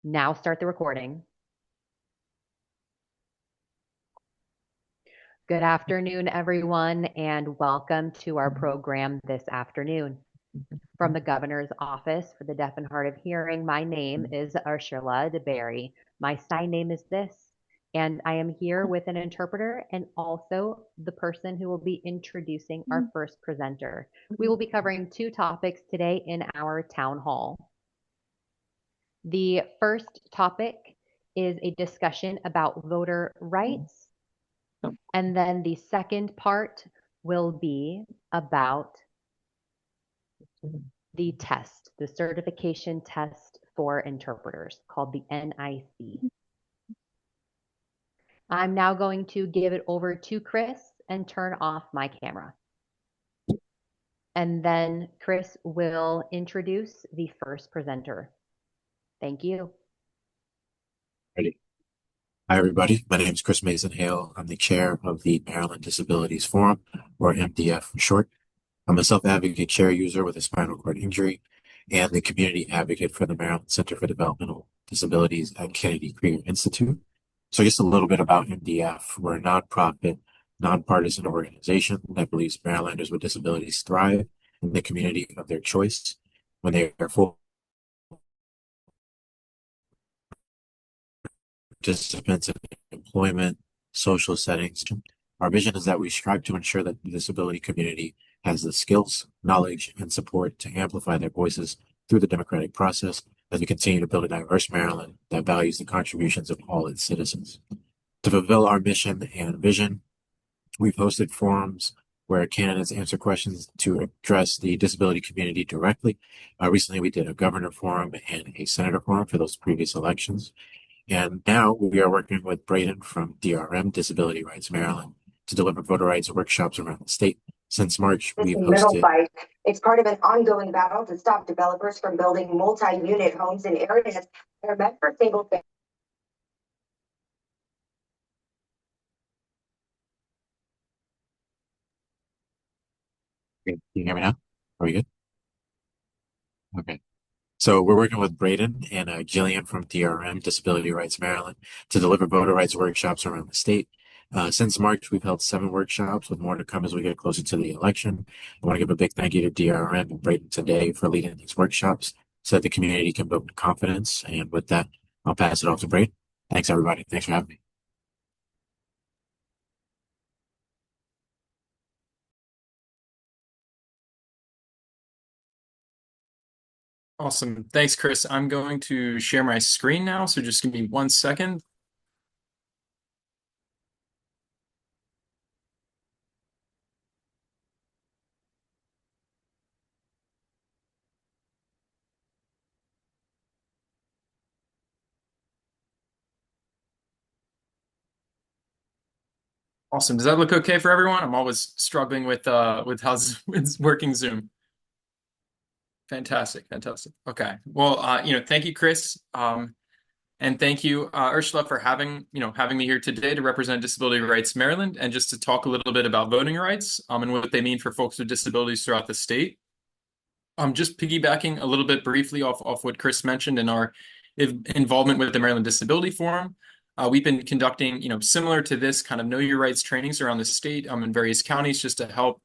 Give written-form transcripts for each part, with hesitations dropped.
Now start the recording. Good afternoon, everyone, and welcome to our program this afternoon. From the Governor's Office for the Deaf and Hard of Hearing, my name is Ursula DeBerry. My sign name is this, and I am here with an interpreter and also the person who will be introducing our first presenter. We will be covering two topics today in our town hall. The first topic is a discussion about voter rights. And then the second part will be about the test, the certification test for interpreters called the NIC. I'm now going to give it over to Chris and turn off my camera. And then Chris will introduce the first presenter. Thank you. Ready. Hi, everybody. My name is Chris Mason Hale. I'm the chair of the Maryland Disabilities Forum, or MDF for short. I'm a self-advocate chair user with a spinal cord injury and the community advocate for the Maryland Center for Developmental Disabilities at Kennedy Krieger Institute. So just a little bit about MDF. We're a nonprofit, nonpartisan organization that believes Marylanders with disabilities thrive in the community of their choice when they are full participants in employment, social settings. Our vision is that we strive to ensure that the disability community has the skills, knowledge, and support to amplify their voices through the democratic process as we continue to build a diverse Maryland that values the contributions of all its citizens. To fulfill our mission and vision, we've hosted forums where candidates answer questions to address the disability community directly. Recently, we did a governor forum and a senator forum for those previous elections. And now we are working with Braden from DRM, Disability Rights Maryland, to deliver voter rights workshops around the state. Since March, we've hosted. It's part of an ongoing battle to stop developers from building multi-unit homes in areas that are meant for single family. Can you hear me now? Are we good? Okay. So we're working with Braden and Jillian from DRM, Disability Rights Maryland, to deliver voter rights workshops around the state. Since March, we've held 7 workshops with more to come as we get closer to the election. I want to give a big thank you to DRM and Braden today for leading these workshops so that the community can build confidence. And with that, I'll pass it off to Braden. Thanks, everybody. Thanks for having me. Awesome. Thanks, Chris. I'm going to share my screen now, so just give me 1 second. Awesome. Does that look okay for everyone? I'm always struggling with how's it's working Zoom. Fantastic, fantastic. Okay. Well, thank you, Chris. And thank you, Ursula, for having me here today to represent Disability Rights Maryland and just to talk a little bit about voting rights and what they mean for folks with disabilities throughout the state. Just piggybacking a little bit briefly off what Chris mentioned in our involvement with the Maryland Disability Forum. We've been conducting, similar to this kind of know your rights trainings around the state in various counties just to help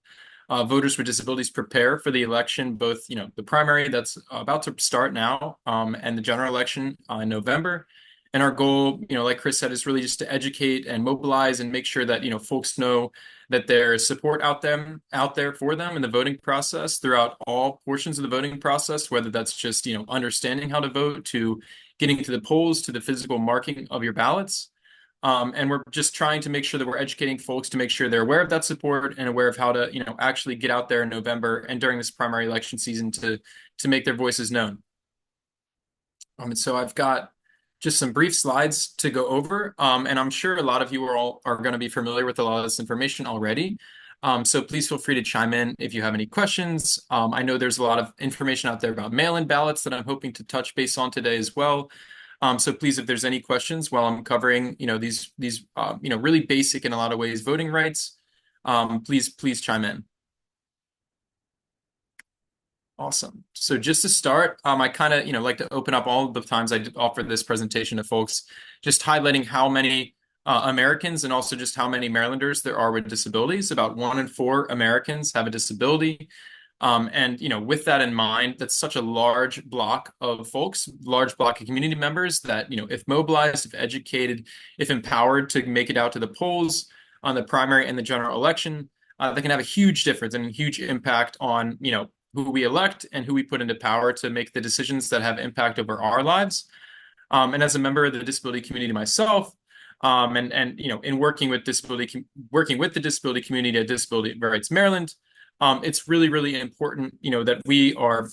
voters with disabilities prepare for the election, both, the primary that's about to start now and the general election in November. And our goal, like Chris said, is really just to educate and mobilize and make sure that, folks know that there's support out there for them in the voting process throughout all portions of the voting process, whether that's just, understanding how to vote to getting to the polls, to the physical marking of your ballots. And we're just trying to make sure that we're educating folks to make sure they're aware of that support and aware of how to, actually get out there in November and during this primary election season to make their voices known. And so I've got just some brief slides to go over, and I'm sure a lot of you are going to be familiar with a lot of this information already. So please feel free to chime in if you have any questions. I know there's a lot of information out there about mail-in ballots that I'm hoping to touch base on today as well. So please, if there's any questions while I'm covering, these really basic in a lot of ways voting rights, please chime in. Awesome. So just to start, I kind of, like to open up all the times I offer this presentation to folks, just highlighting how many Americans and also just how many Marylanders there are with disabilities. About 1 in 4 Americans have a disability. And, with that in mind, that's such a large block of folks, large block of community members that, if mobilized, if educated, if empowered to make it out to the polls on the primary and the general election, they can have a huge difference and a huge impact on, who we elect and who we put into power to make the decisions that have impact over our lives. And as a member of the disability community myself, and in working with the disability community at Disability Rights Maryland, it's really, really important, that we are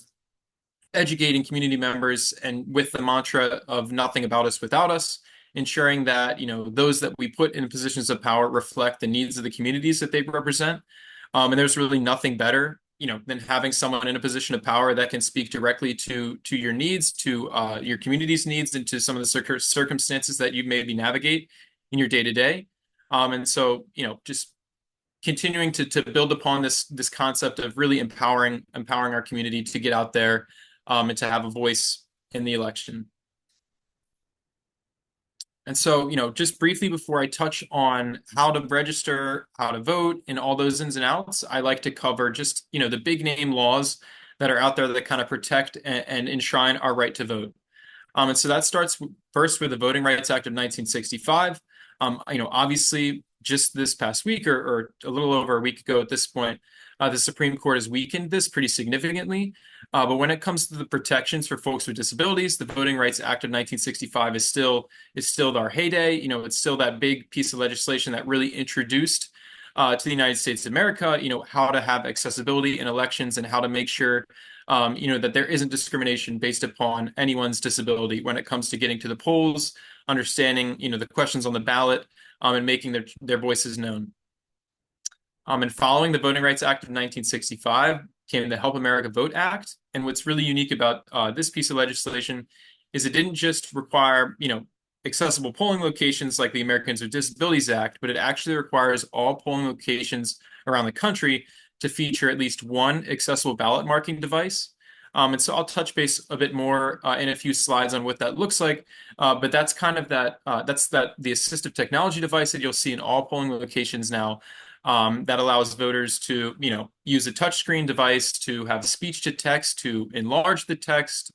educating community members and with the mantra of nothing about us without us, ensuring that, those that we put in positions of power reflect the needs of the communities that they represent. And there's really nothing better, than having someone in a position of power that can speak directly to your needs, to your community's needs, and to some of the circumstances that you maybe navigate in your day to day. And so, just continuing to build upon this concept of really empowering our community to get out there and to have a voice in the election. And so, just briefly before I touch on how to register, how to vote, and all those ins and outs, I like to cover just, the big name laws that are out there that kind of protect and enshrine our right to vote. And so that starts first with the Voting Rights Act of 1965. Obviously, just this past week or a little over a week ago at this point, the Supreme Court has weakened this pretty significantly. But when it comes to the protections for folks with disabilities, the Voting Rights Act of 1965 is still our heyday. It's still that big piece of legislation that really introduced to the United States of America, how to have accessibility in elections and how to make sure, that there isn't discrimination based upon anyone's disability when it comes to getting to the polls, understanding, the questions on the ballot, and making their voices known. And following the Voting Rights Act of 1965 came the Help America Vote Act. And what's really unique about this piece of legislation is it didn't just require, accessible polling locations like the Americans with Disabilities Act, but it actually requires all polling locations around the country to feature at least one accessible ballot marking device. And so I'll touch base a bit more in a few slides on what that looks like. But that's kind of the assistive technology device that you'll see in all polling locations now. That allows voters to, use a touchscreen device to have speech to text, to enlarge the text,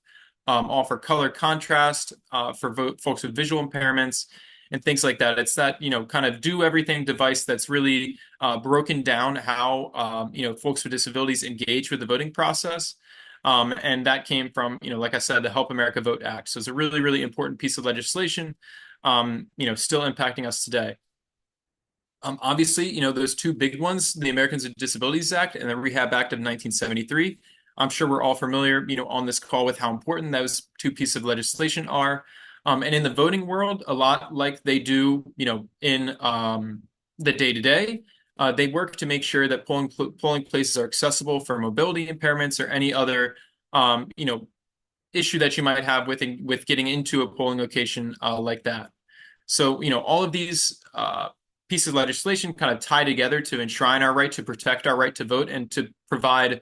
offer color contrast for folks with visual impairments and things like that. It's that, kind of do everything device that's really broken down how, folks with disabilities engage with the voting process. And that came from, like I said, the Help America Vote Act. So it's a really, really important piece of legislation, still impacting us today. Obviously, those two big ones, the Americans with Disabilities Act and the Rehab Act of 1973. I'm sure we're all familiar, on this call with how important those two pieces of legislation are. And in the voting world, a lot like they do, in the day-to-day, they work to make sure that polling places are accessible for mobility impairments or any other, issue that you might have with getting into a polling location like that. So, all of these pieces of legislation kind of tie together to enshrine our right to protect our right to vote and to provide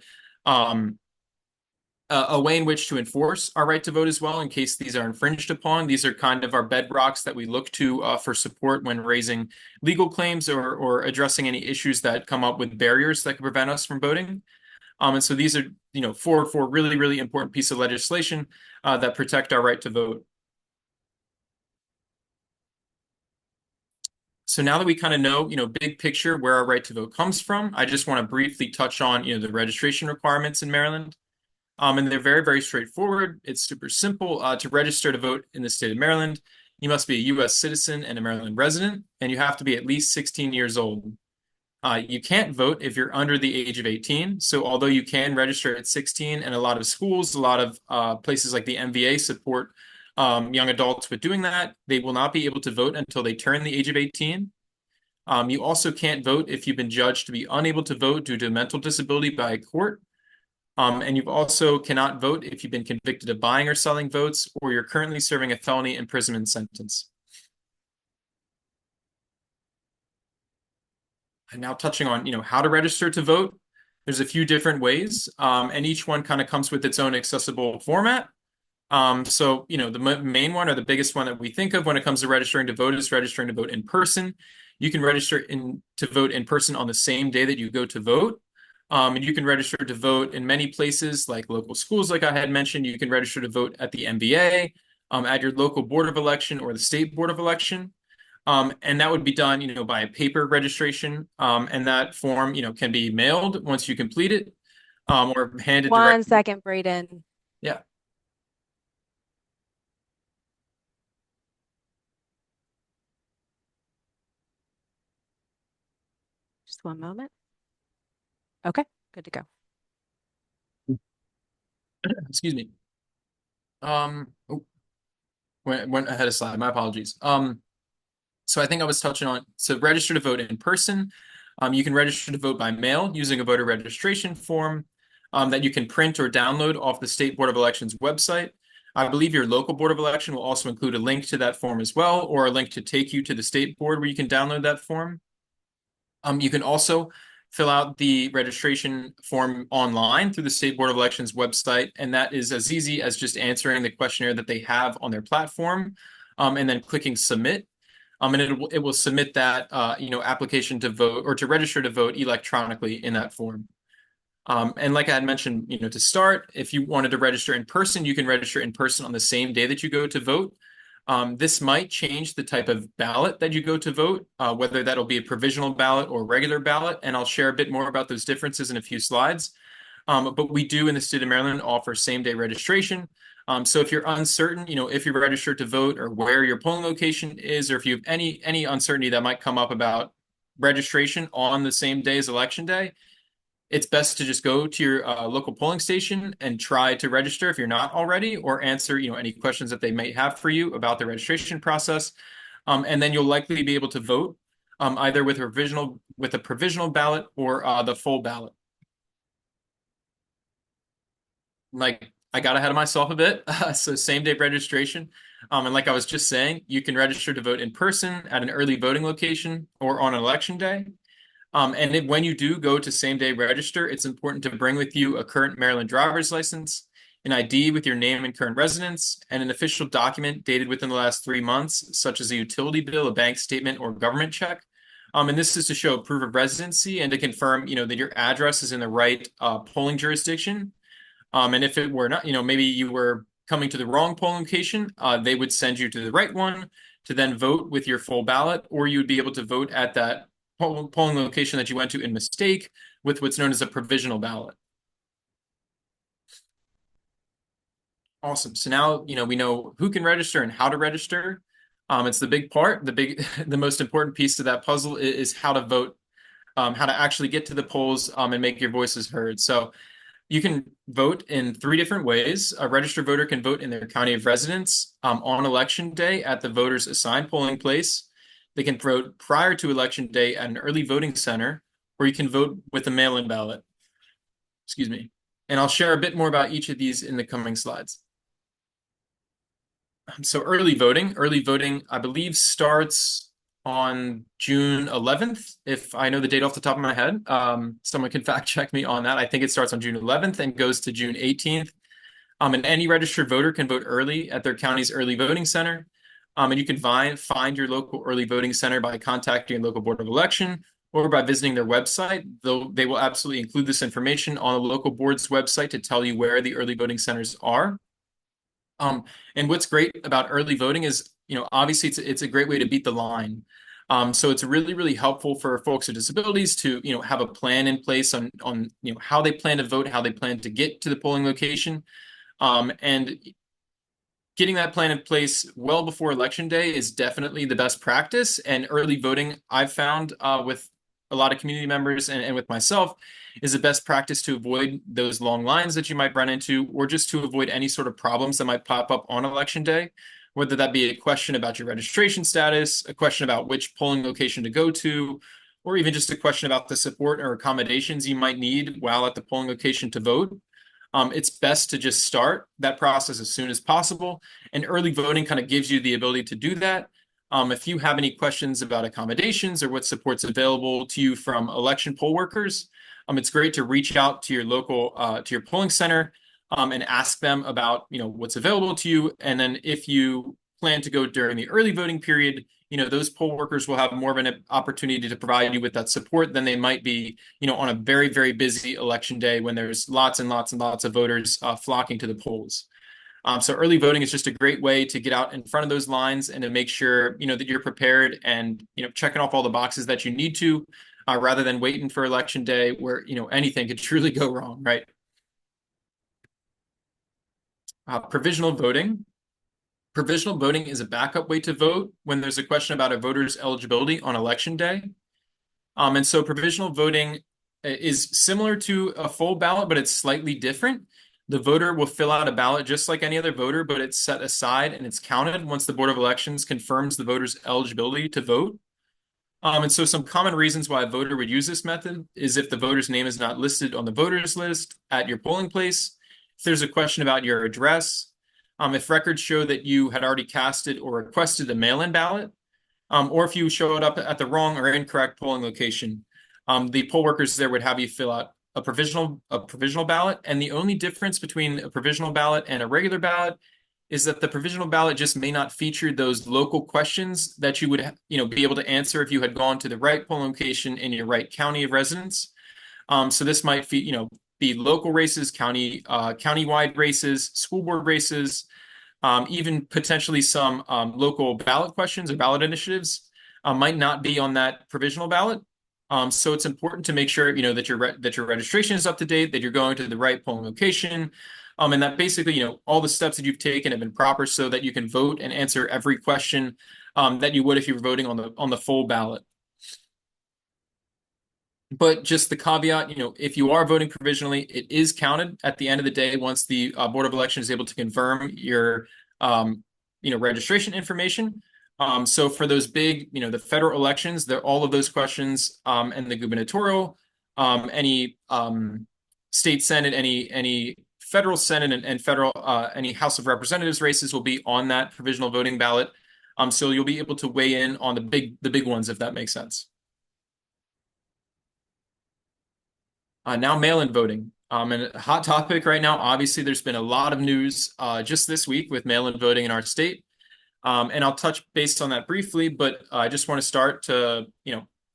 a way in which to enforce our right to vote as well in case these are infringed upon. These are kind of our bedrocks that we look to for support when raising legal claims or addressing any issues that come up with barriers that could prevent us from voting. And so these are, four really, really important pieces of legislation that protect our right to vote. So now that we kind of know, big picture where our right to vote comes from, I just want to briefly touch on, the registration requirements in Maryland. And they're very, very straightforward. It's super simple. To register to vote in the state of Maryland, you must be a U.S. citizen and a Maryland resident, and you have to be at least 16 years old. You can't vote if you're under the age of 18. So although you can register at 16, and a lot of schools, a lot of places like the MVA support young adults with doing that, they will not be able to vote until they turn the age of 18. You also can't vote if you've been judged to be unable to vote due to a mental disability by a court. And you also cannot vote if you've been convicted of buying or selling votes, or you're currently serving a felony imprisonment sentence. And now touching on, how to register to vote. There's a few different ways, and each one kind of comes with its own accessible format. So, the main one or the biggest one that we think of when it comes to registering to vote is registering to vote in person. You can register to vote in person on the same day that you go to vote. And you can register to vote in many places like local schools, like I had mentioned. You can register to vote at the MBA, at your local board of election or the state board of election. And that would be done, by a paper registration. And that form, can be mailed once you complete it, or handed One directly. second, Braden. Yeah. Just one moment. Okay, good to go. Excuse me. Oh, went ahead of slide. My apologies. So I think I was touching on, so register to vote in person. You can register to vote by mail using a voter registration form that you can print or download off the State Board of Elections website. I believe your local Board of Election will also include a link to that form as well, or a link to take you to the state board where you can download that form. You can also fill out the registration form online through the State Board of Elections website, and that is as easy as just answering the questionnaire that they have on their platform, and then clicking submit. And it will submit that application to vote or to register to vote electronically in that form. And like I had mentioned, to start, if you wanted to register in person, you can register in person on the same day that you go to vote. This might change the type of ballot that you go to vote, whether that'll be a provisional ballot or regular ballot, and I'll share a bit more about those differences in a few slides. But we do in the state of Maryland offer same-day registration. So if you're uncertain, if you're registered to vote or where your polling location is, or if you have any uncertainty that might come up about registration on the same day as election day, it's best to just go to your local polling station and try to register if you're not already, or answer any questions that they may have for you about the registration process. And then you'll likely be able to vote either with a provisional ballot or the full ballot. Like, I got ahead of myself a bit. So same day registration. And like I was just saying, you can register to vote in person at an early voting location or on election day. And when you do go to same day register, it's important to bring with you a current Maryland driver's license, an ID with your name and current residence, and an official document dated within the last 3 months, such as a utility bill, a bank statement, or government check. And this is to show proof of residency and to confirm, that your address is in the right polling jurisdiction. And if it were not, maybe you were coming to the wrong polling location, they would send you to the right one to then vote with your full ballot, or you would be able to vote at that polling location that you went to in mistake with what's known as a provisional ballot. Awesome. So now, we know who can register and how to register. It's the big part, the most important piece of that puzzle is how to vote, how to actually get to the polls and make your voices heard. So you can vote in 3 different ways. A registered voter can vote in their county of residence on election day at the voter's assigned polling place. They can vote prior to election day at an early voting center, or you can vote with a mail-in ballot. Excuse me. And I'll share a bit more about each of these in the coming slides. So early voting, I believe, starts on June 11th, if I know the date off the top of my head. Someone can fact check me on that. I think it starts on June 11th and goes to June 18th. And any registered voter can vote early at their county's early voting center. And you can find your local early voting center by contacting your local board of election or by visiting their website. They will absolutely include this information on the local board's website to tell you where the early voting centers are. And what's great about early voting is, obviously it's a great way to beat the line. So it's really, really helpful for folks with disabilities to, have a plan in place on how they plan to vote, how they plan to get to the polling location. And getting that plan in place well before election day is definitely the best practice. And early voting, I've found with a lot of community members and with myself, is the best practice to avoid those long lines that you might run into, or just to avoid any sort of problems that might pop up on election day, whether that be a question about your registration status, a question about which polling location to go to, or even just a question about the support or accommodations you might need while at the polling location to vote. It's best to just start that process as soon as possible. And early voting kind of gives you the ability to do that. If you have any questions about accommodations or what support's available to you from election poll workers, it's great to reach out to your local to your polling center and ask them about what's available to you. And then if you plan to go during the early voting period, those poll workers will have more of an opportunity to provide you with that support than they might be, on a very, very busy election day when there's lots and lots and lots of voters flocking to the polls. So early voting is just a great way to get out in front of those lines and to make sure, that you're prepared and, checking off all the boxes that you need to, rather than waiting for election day where, anything could truly go wrong, right? Provisional voting. Provisional voting is a backup way to vote when there's a question about a voter's eligibility on election day. And so provisional voting is similar to a full ballot, but it's slightly different. The voter will fill out a ballot just like any other voter, but it's set aside and it's counted once the Board of Elections confirms the voter's eligibility to vote. And so some common reasons why a voter would use this method is if the voter's name is not listed on the voters list at your polling place, if there's a question about your address, if records show that you had already casted or requested a mail-in ballot, or if you showed up at the wrong or incorrect polling location, the poll workers there would have you fill out a provisional ballot. And the only difference between a provisional ballot and a regular ballot is that the provisional ballot just may not feature those local questions that you would be able to answer if you had gone to the right polling location in your right county of residence. So this might be local races, county-wide races, school board races, even potentially some local ballot questions or ballot initiatives might not be on that provisional ballot. So it's important to make sure that your registration is up to date, that you're going to the right polling location, and that basically all the steps that you've taken have been proper so that you can vote and answer every question that you would if you were voting on the full ballot. But just the caveat, if you are voting provisionally, it is counted at the end of the day once the Board of Elections is able to confirm your, registration information. So for those big, the federal elections, all of those questions and the gubernatorial, any state Senate, any federal Senate and federal, any House of Representatives races will be on that provisional voting ballot. So you'll be able to weigh in on the big ones, if that makes sense. Now mail-in voting. And a hot topic right now. Obviously, there's been a lot of news just this week with mail-in voting in our state. And I'll touch based on that briefly, but I just want to start to,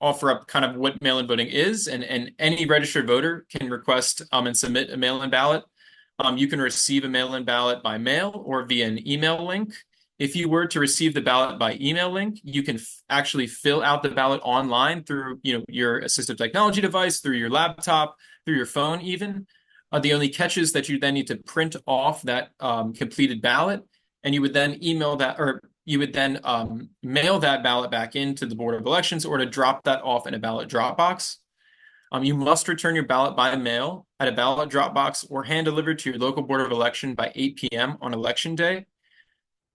offer up kind of what mail-in voting is. And any registered voter can request and submit a mail-in ballot. You can receive a mail-in ballot by mail or via an email link. If you were to receive the ballot by email link, you can actually fill out the ballot online through your assistive technology device, through your laptop, through your phone even. The only catch is that you then need to print off that completed ballot, and you would then email that, or you would then mail that ballot back into the Board of Elections or to drop that off in a ballot drop box. You must return your ballot by mail at a ballot drop box or hand delivered to your local Board of Election by 8 p.m. on Election Day.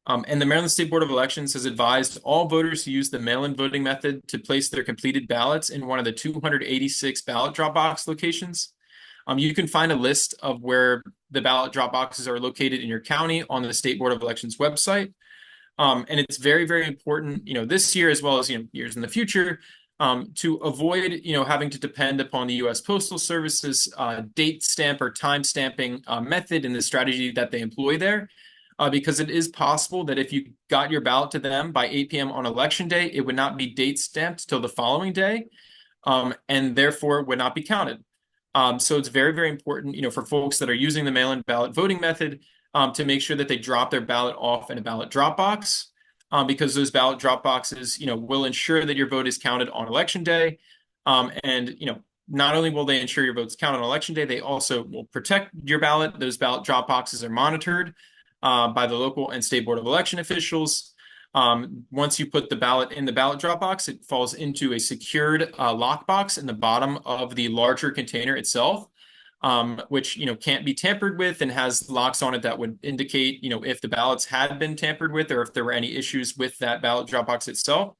And the Maryland State Board of Elections has advised all voters who use the mail-in voting method to place their completed ballots in one of the 286 ballot drop box locations. You can find a list of where the ballot drop boxes are located in your county on the State Board of Elections website. And it's very, very important, this year as well as years in the future, to avoid having to depend upon the U.S. Postal Service's date stamp or time stamping method and the strategy that they employ there. Because it is possible that if you got your ballot to them by 8 p.m. on Election Day, it would not be date stamped till the following day, and therefore would not be counted. So it's very, very important, for folks that are using the mail-in ballot voting method to make sure that they drop their ballot off in a ballot drop box, because those ballot drop boxes, will ensure that your vote is counted on Election Day, and not only will they ensure your vote's counted on Election Day, they also will protect your ballot. Those ballot drop boxes are monitored by the local and state Board of Election officials. Once you put the ballot in the ballot drop box, it falls into a secured lockbox in the bottom of the larger container itself, which can't be tampered with and has locks on it that would indicate if the ballots had been tampered with or if there were any issues with that ballot drop box itself.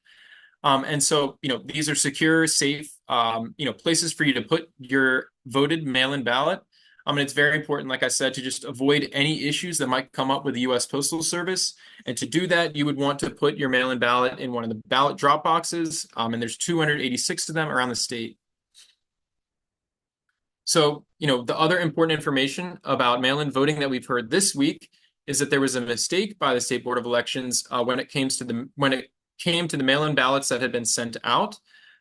And so these are secure, safe places for you to put your voted mail-in ballot. And it's very important, like I said, to just avoid any issues that might come up with the U.S. Postal Service. And to do that, you would want to put your mail-in ballot in one of the ballot drop boxes. And there's 286 of them around the state. So, the other important information about mail-in voting that we've heard this week is that there was a mistake by the State Board of Elections when it came to the mail-in ballots that had been sent out.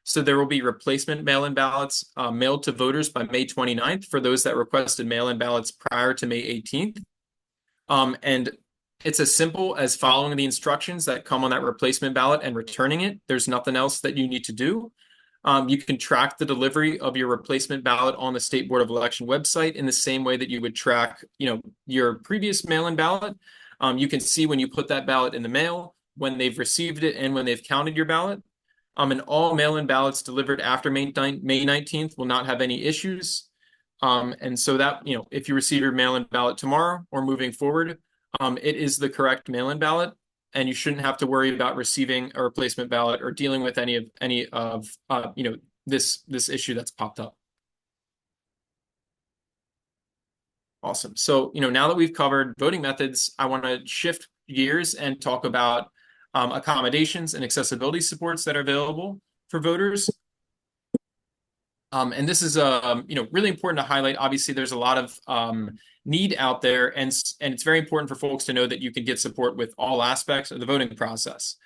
So there will be replacement mail-in ballots mailed to voters by May 29th for those that requested mail-in ballots prior to May 18th. And it's as simple as following the instructions that come on that replacement ballot and returning it. There's nothing else that you need to do. You can track the delivery of your replacement ballot on the State Board of Election website in the same way that you would track, your previous mail-in ballot. You can see when you put that ballot in the mail, when they've received it, and when they've counted your ballot. And all mail-in ballots delivered after May 19th will not have any issues. And so that, if you receive your mail-in ballot tomorrow or moving forward, it is the correct mail-in ballot. And you shouldn't have to worry about receiving a replacement ballot or dealing with any of this issue that's popped up. Awesome. So, now that we've covered voting methods, I want to shift gears and talk about accommodations and accessibility supports that are available for voters. And this is really important to highlight. Obviously, there's a lot of need out there, and it's very important for folks to know that you can get support with all aspects of the voting process.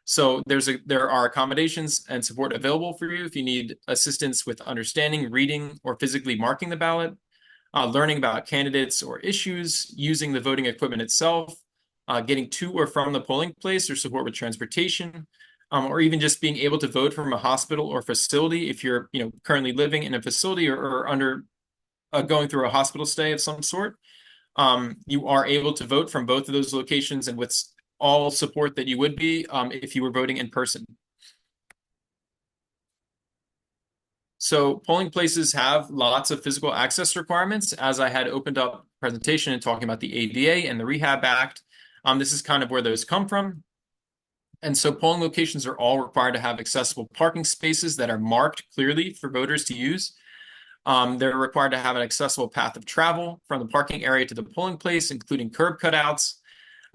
So there are accommodations and support available for you if you need assistance with understanding, reading, or physically marking the ballot, learning about candidates or issues, using the voting equipment itself, getting to or from the polling place, or support with transportation, or even just being able to vote from a hospital or facility if you're currently living in a facility or under going through a hospital stay of some sort. You are able to vote from both of those locations and with all support that you would be if you were voting in person. So polling places have lots of physical access requirements. As I had opened up presentation and talking about the ADA and the Rehab Act, this is kind of where those come from. And so polling locations are all required to have accessible parking spaces that are marked clearly for voters to use. They're required to have an accessible path of travel from the parking area to the polling place, including curb cutouts.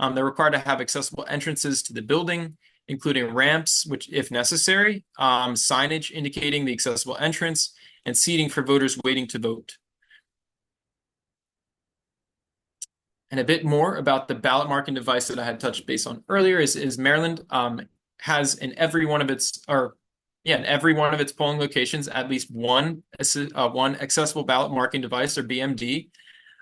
They're required to have accessible entrances to the building, including ramps, which, if necessary, signage indicating the accessible entrance, and seating for voters waiting to vote. And a bit more about the ballot marking device that I had touched base on earlier is Maryland has in every one of its polling locations at least one accessible ballot marking device, or BMD.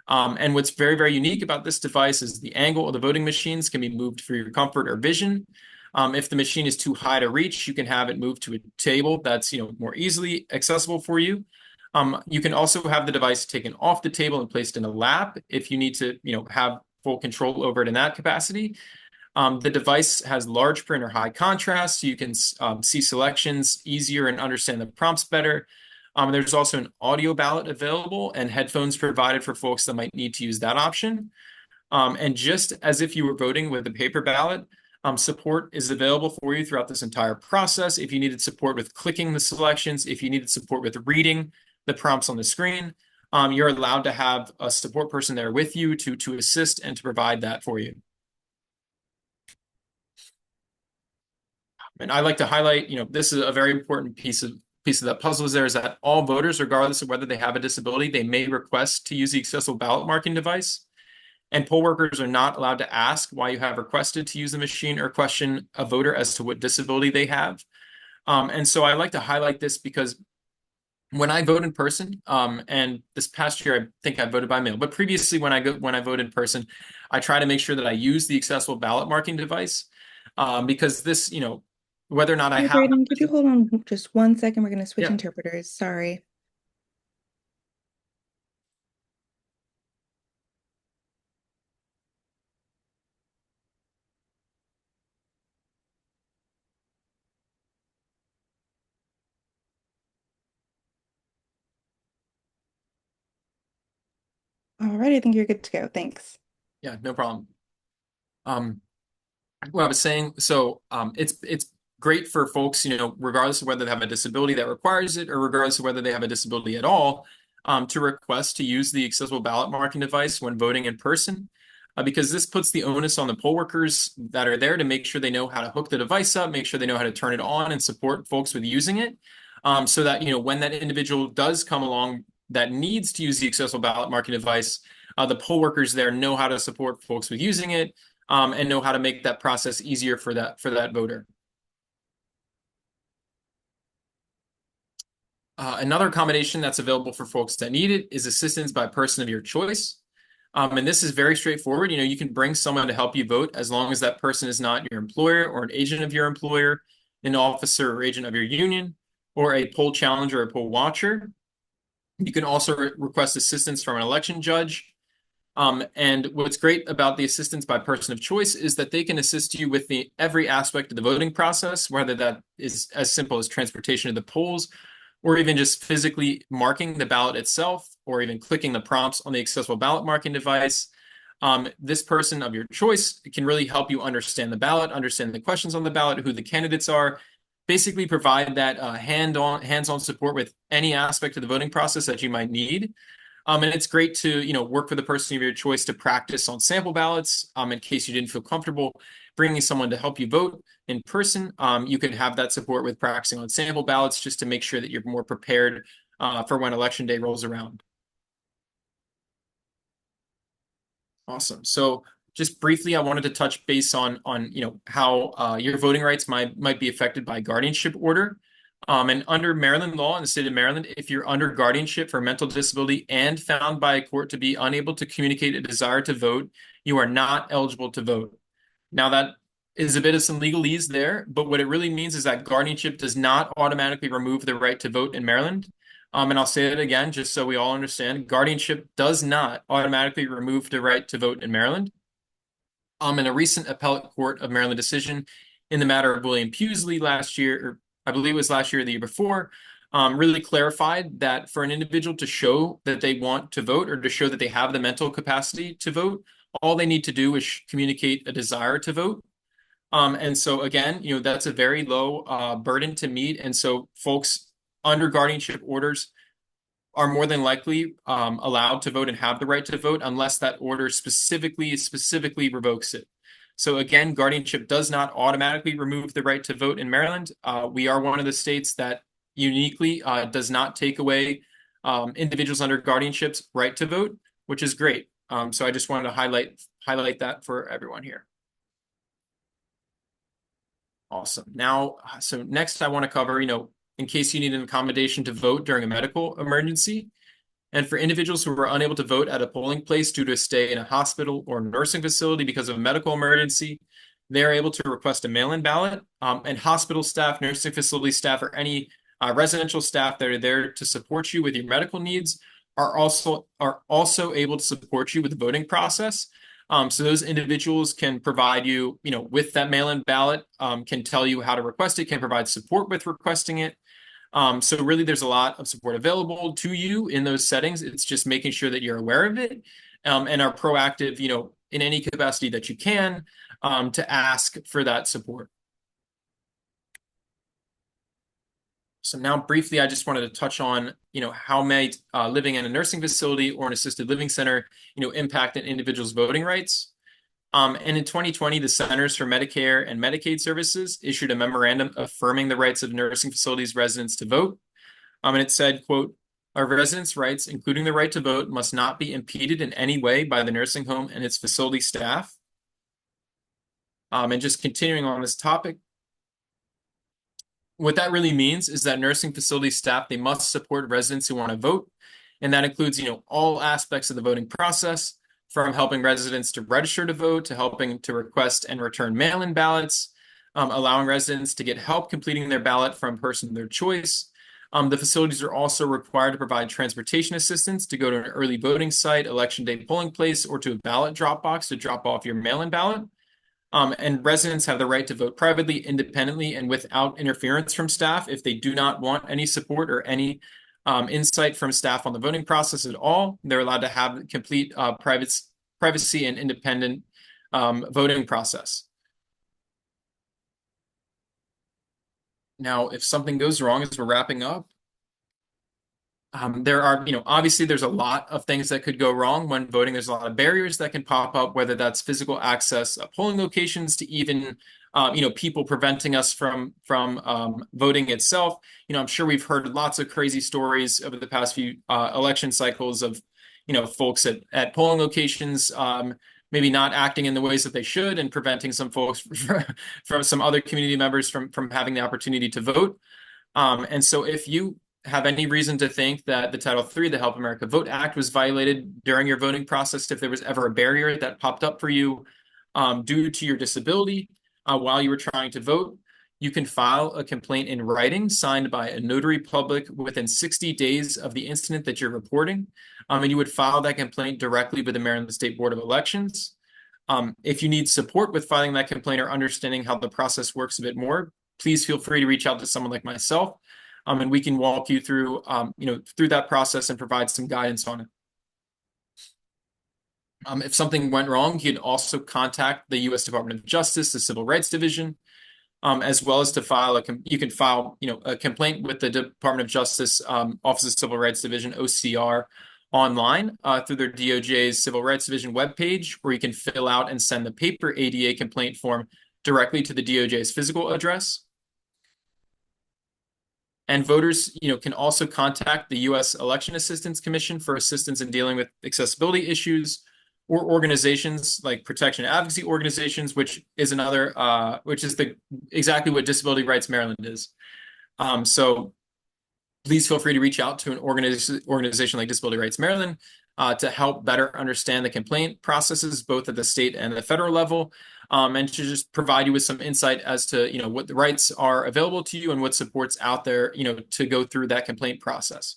And what's very, very unique about this device is the angle of the voting machines can be moved for your comfort or vision. If the machine is too high to reach, you can have it moved to a table that's more easily accessible for you. You can also have the device taken off the table and placed in a lap if you need to have full control over it in that capacity. The device has large print or high contrast, so you can see selections easier and understand the prompts better. There's also an audio ballot available and headphones provided for folks that might need to use that option. And just as if you were voting with a paper ballot, support is available for you throughout this entire process. If you needed support with clicking the selections, if you needed support with reading the prompts on the screen, you're allowed to have a support person there with you to assist and to provide that for you. And I like to highlight, this is a very important piece of that puzzle is that all voters, regardless of whether they have a disability, they may request to use the accessible ballot marking device. And poll workers are not allowed to ask why you have requested to use the machine or question a voter as to what disability they have. And so I like to highlight this because when I vote in person, and this past year I think I voted by mail, but previously when I vote in person, I try to make sure that I use the accessible ballot marking device because this, whether or not I have. Brayden, could you hold on just 1 second? We're going to switch Yeah. interpreters. Sorry. All right, I think you're good to go. Thanks. Yeah, no problem. What I was saying, so it's great for folks, regardless of whether they have a disability that requires it or regardless of whether they have a disability at all, to request to use the accessible ballot marking device when voting in person, because this puts the onus on the poll workers that are there to make sure they know how to hook the device up, make sure they know how to turn it on and support folks with using it, so that, when that individual does come along that needs to use the accessible ballot marking device, the poll workers there know how to support folks with using it, and know how to make that process easier for that voter. Another accommodation that's available for folks that need it is assistance by a person of your choice. And this is very straightforward. You can bring someone to help you vote as long as that person is not your employer or an agent of your employer, an officer or agent of your union, or a poll challenger or poll watcher. You can also request assistance from an election judge. And what's great about the assistance by person of choice is that they can assist you with every aspect of the voting process, whether that is as simple as transportation to the polls, or even just physically marking the ballot itself, or even clicking the prompts on the accessible ballot marking device. This person of your choice can really help you understand the ballot, understand the questions on the ballot, who the candidates are, basically provide that hands-on support with any aspect of the voting process that you might need. And it's great to, work with the person of your choice to practice on sample ballots, in case you didn't feel comfortable bringing someone to help you vote in person. You could have that support with practicing on sample ballots just to make sure that you're more prepared for when election day rolls around. Awesome. So just briefly, I wanted to touch base on how your voting rights might be affected by guardianship order. And under Maryland law in the state of Maryland, if you're under guardianship for mental disability and found by a court to be unable to communicate a desire to vote, you are not eligible to vote. Now, that is a bit of some legalese there, but what it really means is that guardianship does not automatically remove the right to vote in Maryland. And I'll say it again, just so we all understand, guardianship does not automatically remove the right to vote in Maryland. In a recent appellate court of Maryland decision in the matter of William Pewsley last year, or I believe it was last year or the year before, really clarified that for an individual to show that they want to vote or to show that they have the mental capacity to vote, all they need to do is communicate a desire to vote. And so again, that's a very low burden to meet. And so folks under guardianship orders are more than likely allowed to vote and have the right to vote unless that order specifically revokes it. So again, guardianship does not automatically remove the right to vote in Maryland. We are one of the states that uniquely does not take away individuals under guardianship's right to vote, which is great. So I just wanted to highlight that for everyone here. Awesome. Now, so next I want to cover, in case you need an accommodation to vote during a medical emergency. And for individuals who are unable to vote at a polling place due to a stay in a hospital or nursing facility because of a medical emergency, they're able to request a mail-in ballot. And hospital staff, nursing facility staff, or any residential staff that are there to support you with your medical needs are also able to support you with the voting process. So those individuals can provide you, with that mail-in ballot, can tell you how to request it, can provide support with requesting it. So really, there's a lot of support available to you in those settings. It's just making sure that you're aware of it, and are proactive, in any capacity that you can, to ask for that support. So now briefly, I just wanted to touch on, how might living in a nursing facility or an assisted living center, impact an individual's voting rights. And in 2020, the Centers for Medicare and Medicaid Services issued a memorandum affirming the rights of nursing facilities residents to vote. And it said, quote, "Our residents' rights, including the right to vote, must not be impeded in any way by the nursing home and its facility staff." And just continuing on this topic, what that really means is that nursing facility staff, they must support residents who want to vote. And that includes, all aspects of the voting process, from helping residents to register to vote, to helping to request and return mail-in ballots, allowing residents to get help completing their ballot from a person of their choice. The facilities are also required to provide transportation assistance to go to an early voting site, election day polling place, or to a ballot drop box to drop off your mail-in ballot. And residents have the right to vote privately, independently, and without interference from staff if they do not want any support or any insight from staff on the voting process at all. They're allowed to have complete privacy and independent voting process. Now, if something goes wrong as we're wrapping up, There are, obviously there's a lot of things that could go wrong when voting. There's a lot of barriers that can pop up, whether that's physical access at polling locations to even, people preventing us from voting itself. I'm sure we've heard lots of crazy stories over the past few election cycles of, folks at polling locations, maybe not acting in the ways that they should and preventing some folks from some other community members from having the opportunity to vote. And so if you have any reason to think that the Title III, the Help America Vote Act, was violated during your voting process, if there was ever a barrier that popped up for you due to your disability while you were trying to vote, you can file a complaint in writing signed by a notary public within 60 days of the incident that you're reporting. And you would file that complaint directly with the Maryland State Board of Elections. If you need support with filing that complaint or understanding how the process works a bit more, please feel free to reach out to someone like myself, and we can walk you through, through that process and provide some guidance on it. If something went wrong, you can also contact the U.S. Department of Justice, the Civil Rights Division, as well as to file you can file, a complaint with the Department of Justice, Office of Civil Rights Division, OCR, online through their DOJ's Civil Rights Division webpage, where you can fill out and send the paper ADA complaint form directly to the DOJ's physical address. And voters, can also contact the U.S. Election Assistance Commission for assistance in dealing with accessibility issues, or organizations like protection advocacy organizations, which is exactly what Disability Rights Maryland is. So please feel free to reach out to an organization like Disability Rights Maryland to help better understand the complaint processes, both at the state and the federal level, and to just provide you with some insight as to, what the rights are available to you and what support's out there, to go through that complaint process.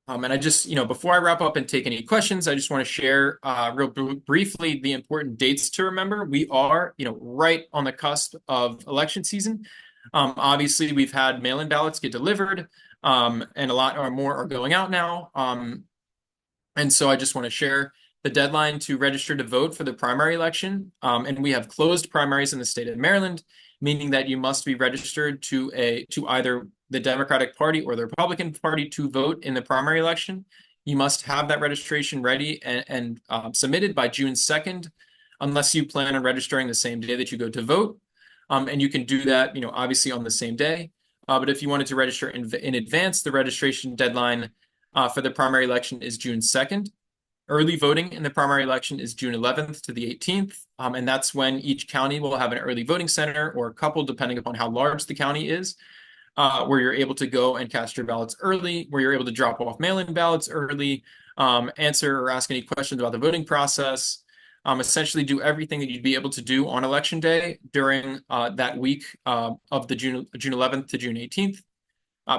And I just, before I wrap up and take any questions, I just want to share real briefly the important dates to remember. We are, right on the cusp of election season. Obviously, we've had mail-in ballots get delivered, and a lot or more are going out now. And so I just want to share the deadline to register to vote for the primary election. And we have closed primaries in the state of Maryland, meaning that you must be registered to either the Democratic Party or the Republican Party to vote in the primary election. You must have that registration ready and submitted by June 2nd, unless you plan on registering the same day that you go to vote. And you can do that, obviously on the same day. But if you wanted to register in advance, the registration deadline for the primary election is June 2nd. Early voting in the primary election is June 11th to the 18th. And that's when each county will have an early voting center, or a couple, depending upon how large the county is, where you're able to go and cast your ballots early, where you're able to drop off mail-in ballots early, answer or ask any questions about the voting process, essentially do everything that you'd be able to do on election day during that week of the June 11th to June 18th.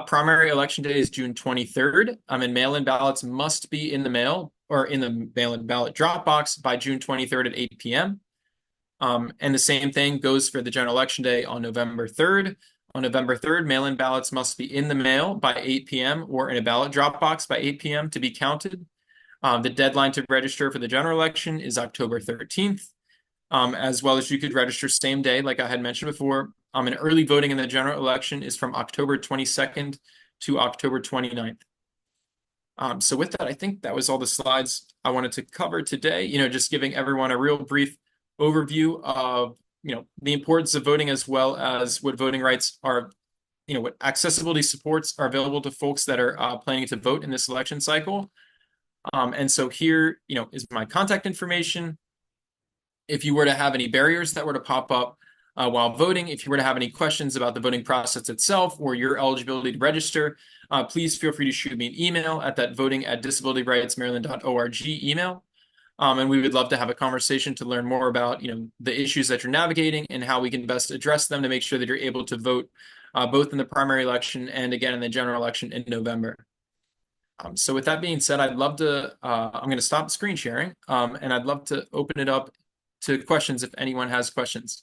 Primary election day is June 23rd, and mail-in ballots must be in the mail or in the mail-in ballot drop box by June 23rd at 8 p.m. And the same thing goes for the general election day on November 3rd. On November 3rd, mail-in ballots must be in the mail by 8 p.m. or in a ballot drop box by 8 p.m. to be counted. The deadline to register for the general election is October 13th, as well as you could register same day, like I had mentioned before. And early voting in the general election is from October 22nd to October 29th. So with that, I think that was all the slides I wanted to cover today, just giving everyone a real brief overview of, the importance of voting, as well as what voting rights are, what accessibility supports are available to folks that are planning to vote in this election cycle. And so here, is my contact information. If you were to have any barriers that were to pop up while voting, if you were to have any questions about the voting process itself or your eligibility to register, please feel free to shoot me an email at that voting@disabilityrightsmaryland.org email. And we would love to have a conversation to learn more about, the issues that you're navigating and how we can best address them to make sure that you're able to vote both in the primary election and again in the general election in November. So with that being said, I'd love to, I'm going to stop screen sharing, and I'd love to open it up to questions if anyone has questions.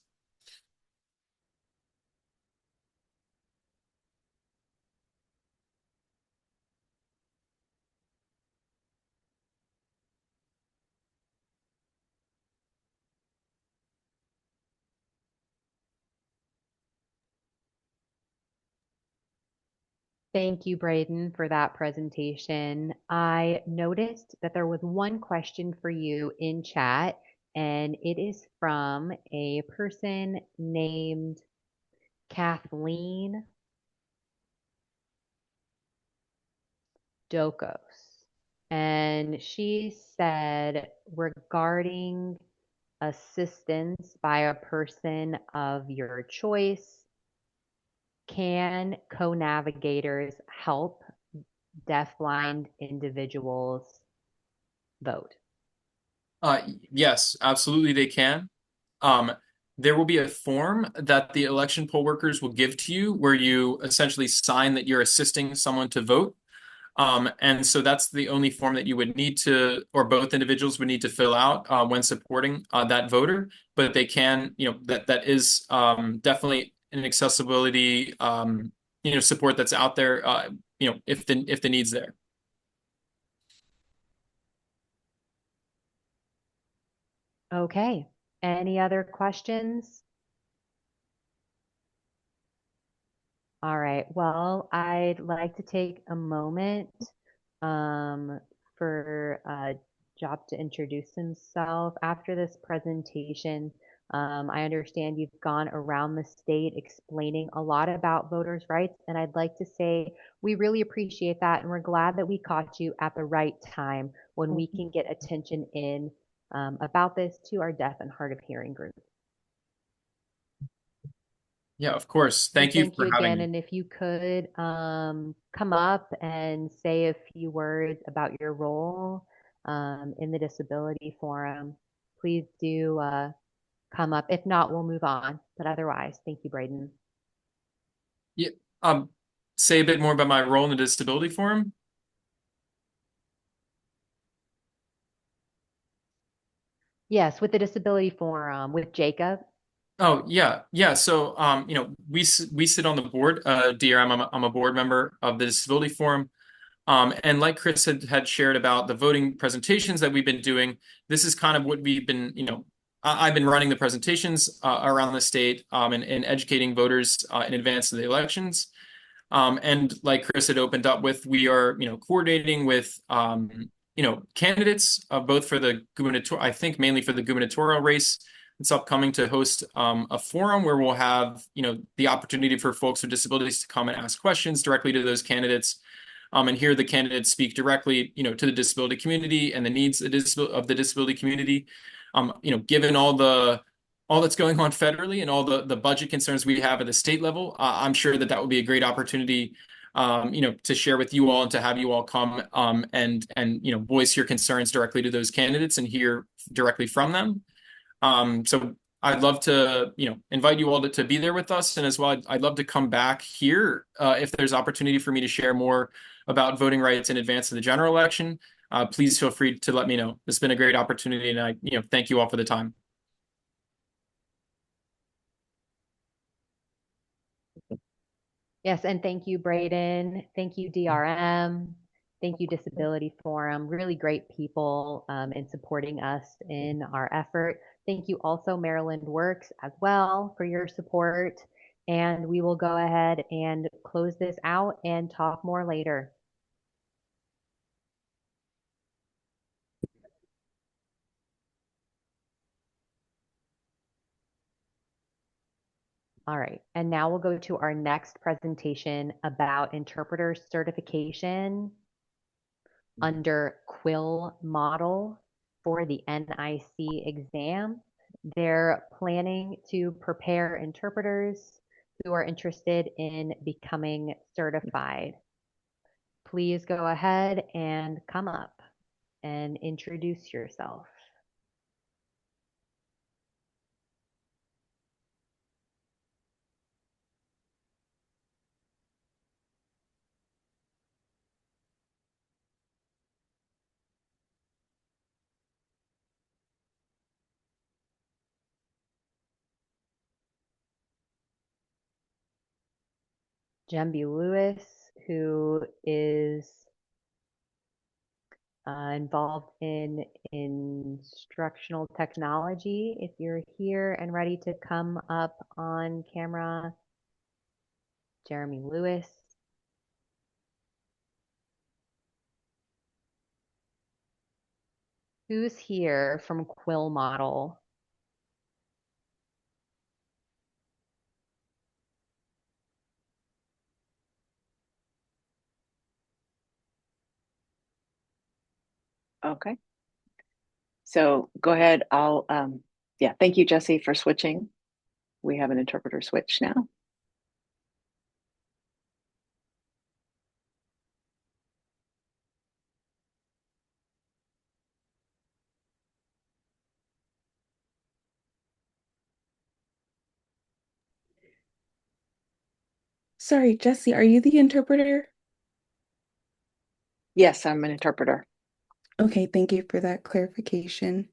Thank you, Braden, for that presentation. I noticed that there was one question for you in chat, and it is from a person named Kathleen Dokos. And she said regarding assistance by a person of your choice, can co-navigators help deafblind individuals vote? Yes, absolutely they can. Um, there will be a form that the election poll workers will give to you where you essentially sign that you're assisting someone to vote. And so that's the only form that you would need to, or both individuals would need to fill out when supporting that voter. But they can, that is definitely an accessibility, support that's out there, if the need's there. Okay. Any other questions? All right. Well, I'd like to take a moment for Job to introduce himself. After this presentation, I understand you've gone around the state explaining a lot about voters' rights, and I'd like to say we really appreciate that, and we're glad that we caught you at the right time when we can get attention in about this to our deaf and hard of hearing group. Yeah, of course. So Thank you thank for you having again. me. And if you could come up and say a few words about your role in the Disability Forum, please do come up. If not, we'll move on. But otherwise, thank you, Braden. Yeah, say a bit more about my role in the Disability Forum. Yes, with the Disability Forum, with Jacob. Oh yeah, yeah. So we sit on the board. DRM, I'm a board member of the Disability Forum. And like Chris had shared about the voting presentations that we've been doing, this is kind of what we've been, I've been running the presentations around the state and educating voters in advance of the elections. And like Chris had opened up with, we are, coordinating with, candidates both for the gubernatorial, I think mainly for the gubernatorial race. It's upcoming to host a forum where we'll have, the opportunity for folks with disabilities to come and ask questions directly to those candidates, and hear the candidates speak directly, to the disability community and the needs of the disability community. Given all that's going on federally and all the budget concerns we have at the state level, I'm sure that would be a great opportunity, to share with you all and to have you all come and voice your concerns directly to those candidates and hear directly from them. So I'd love to, invite you all to be there with us, and as well, I'd love to come back here if there's opportunity for me to share more about voting rights in advance of the general election. Please feel free to let me know. It's been a great opportunity, and I, thank you all for the time. Yes, and thank you, Braden. Thank you, DRM. Thank you, Disability Forum. Really great people in supporting us in our effort. Thank you also, Maryland Works, as well, for your support. And we will go ahead and close this out and talk more later. All right, and now we'll go to our next presentation about interpreter certification under Quill model for the NIC exam. They're planning to prepare interpreters who are interested in becoming certified. Please go ahead and come up and introduce yourself. Jemby Lewis, who is involved in instructional technology. If you're here and ready to come up on camera, Jeremy Lewis. Who's here from Quill Model? Okay. So go ahead. Yeah, thank you, Jesse, for switching. We have an interpreter switch now. Sorry, Jesse, are you the interpreter? Yes, I'm an interpreter. Okay, thank you for that clarification.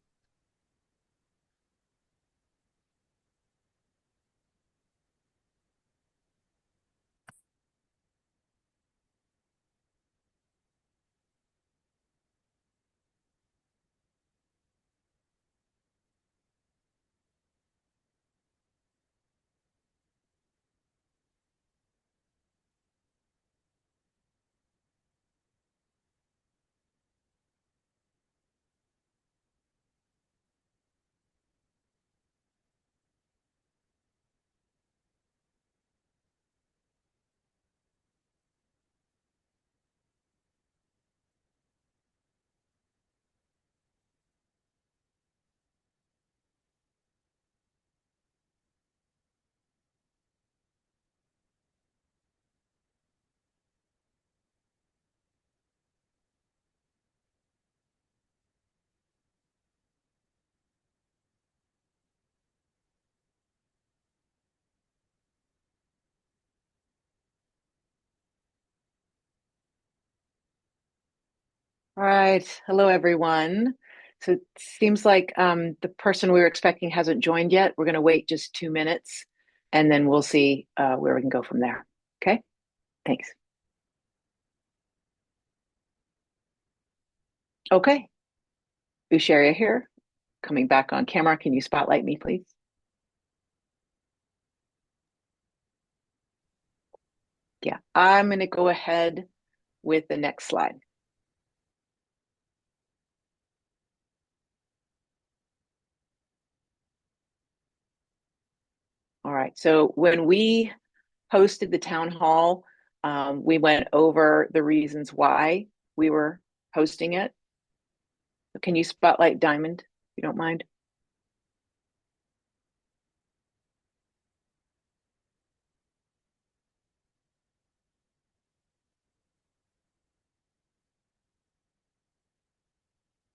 All right. Hello, everyone. So it seems like the person we were expecting hasn't joined yet. We're going to wait just 2 minutes, and then we'll see where we can go from there. Okay? Thanks. Okay. Usharia here, coming back on camera. Can you spotlight me, please? Yeah, I'm going to go ahead with the next slide. All right. So when we hosted the town hall, we went over the reasons why we were hosting it. Can you spotlight Diamond, if you don't mind?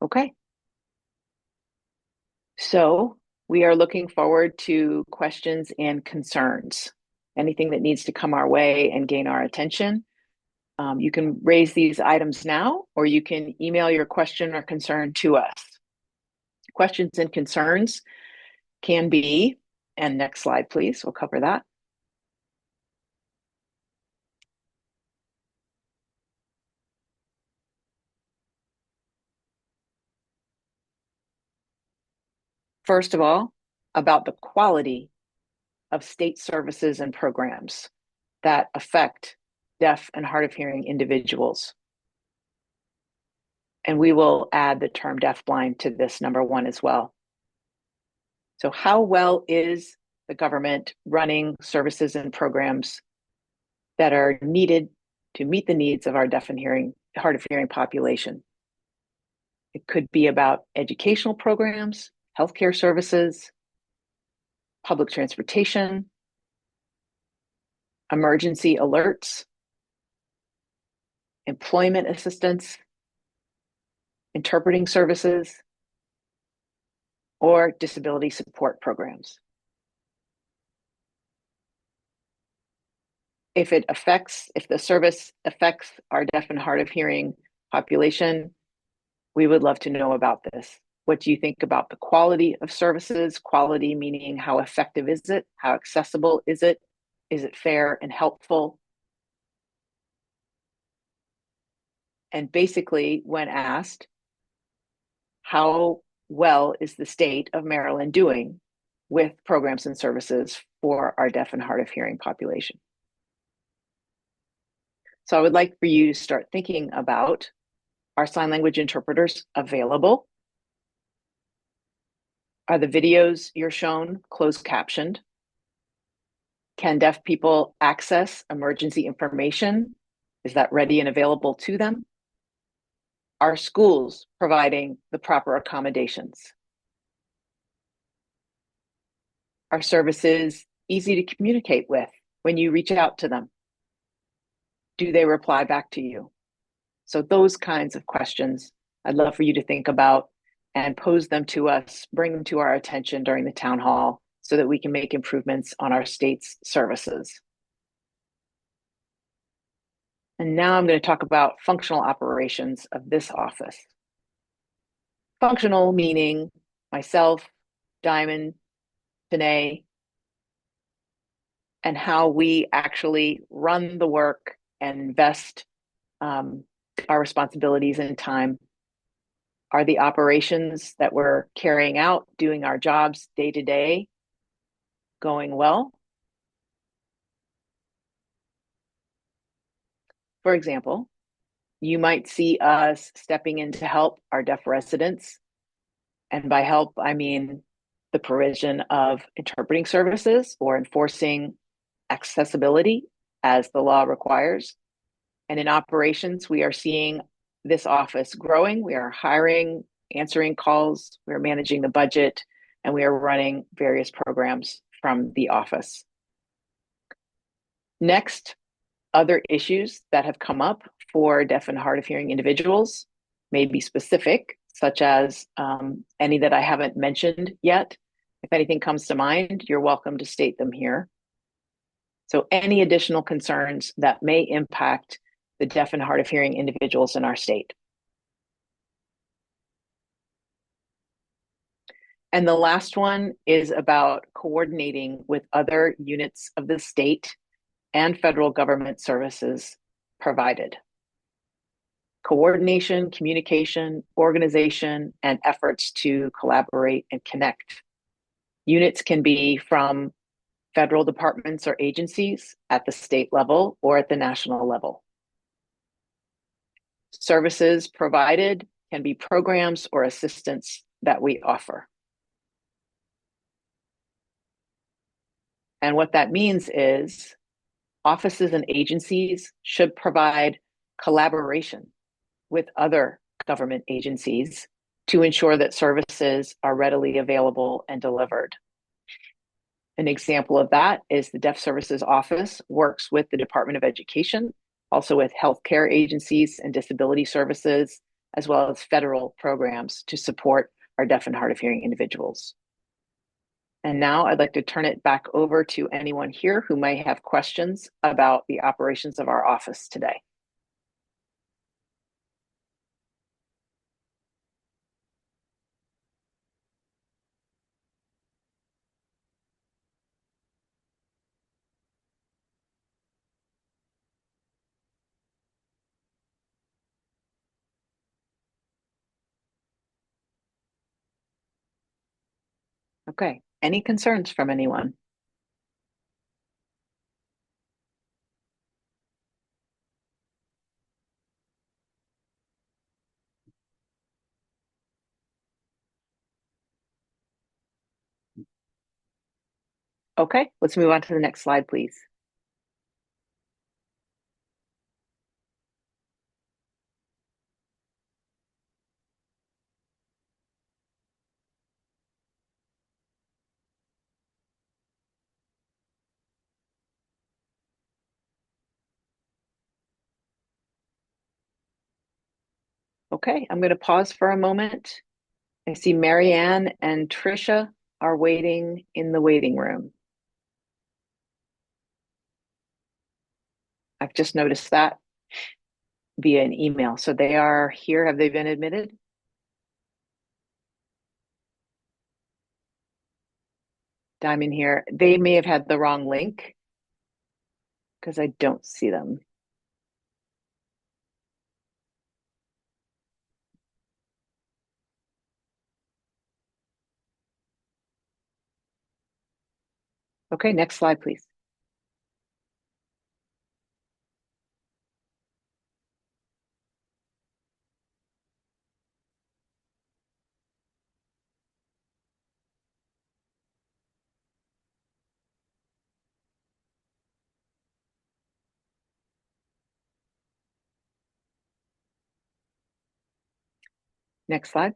Okay. So we are looking forward to questions and concerns. Anything that needs to come our way and gain our attention. You can raise these items now, or you can email your question or concern to us. Questions and concerns can be, and next slide, please, we'll cover that. First of all, about the quality of state services and programs that affect deaf and hard of hearing individuals. And we will add the term deafblind to this number one as well. So how well is the government running services and programs that are needed to meet the needs of our deaf and hard of hearing population? It could be about educational programs, healthcare services, public transportation, emergency alerts, employment assistance, interpreting services, or disability support programs. If the service affects our deaf and hard of hearing population, we would love to know about this. What do you think about the quality of services? Quality meaning how effective is it? How accessible is it? Is it fair and helpful? And basically, when asked, how well is the state of Maryland doing with programs and services for our deaf and hard of hearing population? So I would like for you to start thinking about, are sign language interpreters available? Are the videos you're shown closed captioned? Can deaf people access emergency information? Is that ready and available to them? Are schools providing the proper accommodations? Are services easy to communicate with when you reach out to them? Do they reply back to you? So those kinds of questions I'd love for you to think about and pose them to us, bring them to our attention during the town hall so that we can make improvements on our state's services. And now I'm going to talk about functional operations of this office. Functional meaning myself, Diamond, Danae, and how we actually run the work and invest our responsibilities and time. Are the operations that we're carrying out, doing our jobs day to day, going well? For example, you might see us stepping in to help our deaf residents. And by help, I mean the provision of interpreting services or enforcing accessibility as the law requires. And in operations, we are seeing this office growing. We are hiring, answering calls, we are managing the budget, and we are running various programs from the office. Next, other issues that have come up for deaf and hard of hearing individuals may be specific, such as any that I haven't mentioned yet. If anything comes to mind, you're welcome to state them here. So any additional concerns that may impact the deaf and hard of hearing individuals in our state. And the last one is about coordinating with other units of the state and federal government services provided. Coordination, communication, organization, and efforts to collaborate and connect. Units can be from federal departments or agencies at the state level or at the national level. Services provided can be programs or assistance that we offer. And what that means is offices and agencies should provide collaboration with other government agencies to ensure that services are readily available and delivered. An example of that is the Deaf Services Office works with the Department of Education, also with healthcare agencies and disability services, as well as federal programs to support our deaf and hard of hearing individuals. And now I'd like to turn it back over to anyone here who may have questions about the operations of our office today. Okay, any concerns from anyone? Okay, let's move on to the next slide, please. Okay, I'm going to pause for a moment. I see Marianne and Trisha are waiting in the waiting room. I've just noticed that via an email. So they are here. Have they been admitted? Diamond here. They may have had the wrong link because I don't see them. Okay, next slide, please. Next slide.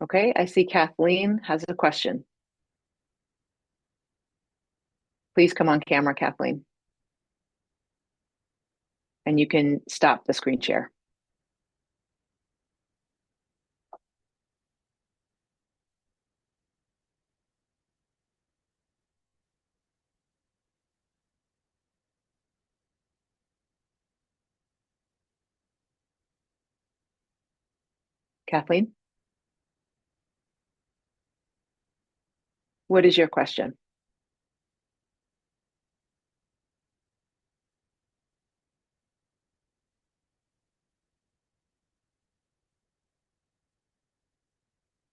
Okay, I see Kathleen has a question. Please come on camera, Kathleen. And you can stop the screen share. Kathleen, what is your question?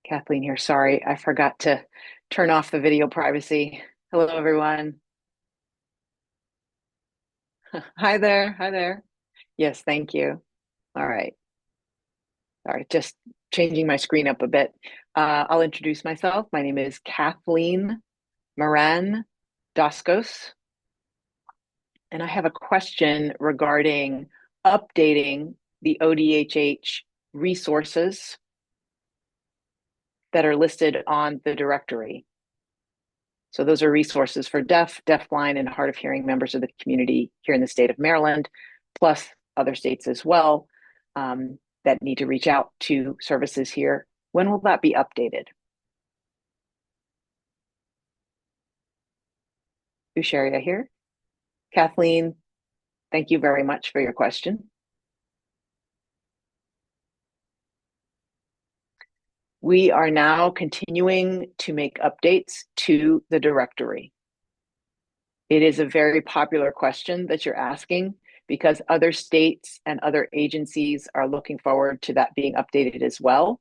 Kathleen here. Sorry, I forgot to turn off the video privacy. Hello, everyone. Hi there. Hi there. Yes, thank you. All right. All right, just changing my screen up a bit. I'll introduce myself. My name is Kathleen Moran Doskos, and I have a question regarding updating the ODHH resources that are listed on the directory. So those are resources for deaf, deafblind, and hard of hearing members of the community here in the state of Maryland, plus other states as well, that need to reach out to services here. When will that be updated? Usharia here. Kathleen, thank you very much for your question. We are now continuing to make updates to the directory. It is a very popular question that you're asking because other states and other agencies are looking forward to that being updated as well.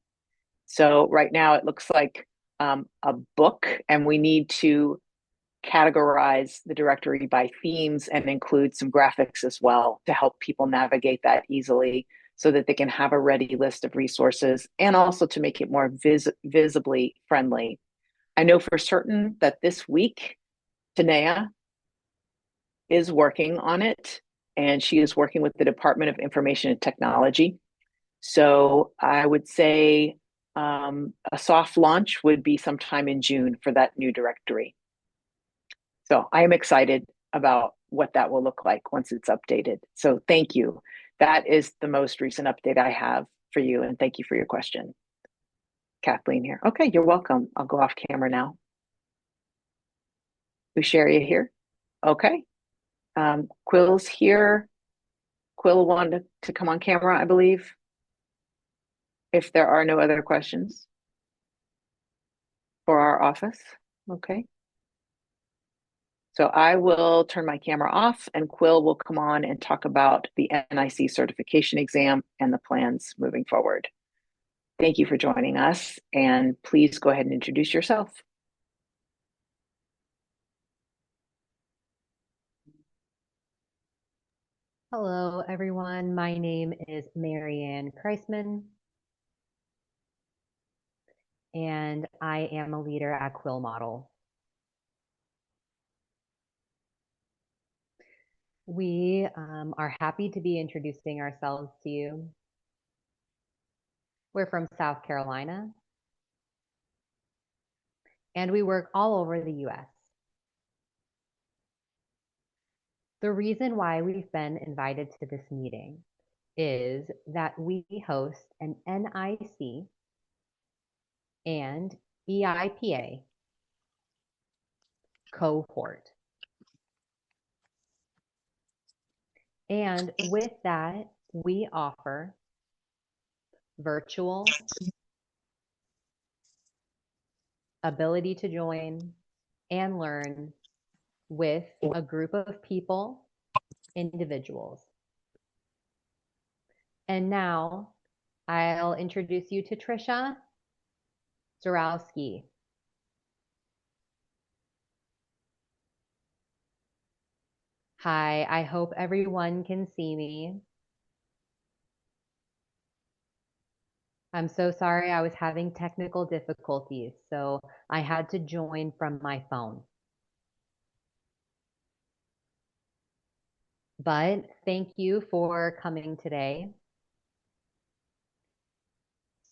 So right now it looks like a book, and we need to categorize the directory by themes and include some graphics as well to help people navigate that easily so that they can have a ready list of resources and also to make it more visibly friendly. I know for certain that this week, Tanea is working on it, and she is working with the Department of Information and Technology. So I would say a soft launch would be sometime in June for that new directory. So I am excited about what that will look like once it's updated. So thank you. That is the most recent update I have for you, and thank you for your question. Kathleen here. Okay, you're welcome. I'll go off camera now. Usharia here. Okay. Quill's here. Quill wanted to come on camera, I believe, if there are no other questions for our office. Okay. So I will turn my camera off, and Quill will come on and talk about the NIC certification exam and the plans moving forward. Thank you for joining us, and please go ahead and introduce yourself. Hello, everyone. My name is Marianne Kreisman, and I am a leader at Quill Model. We are happy to be introducing ourselves to you. We're from South Carolina, and we work all over the US. The reason why we've been invited to this meeting is that we host an NIC and EIPA cohort. And with that, we offer virtual ability to join and learn with a group of people, individuals. And now I'll introduce you to Trisha Zarowski. Hi, I hope everyone can see me. I'm so sorry, I was having technical difficulties, so I had to join from my phone. But thank you for coming today.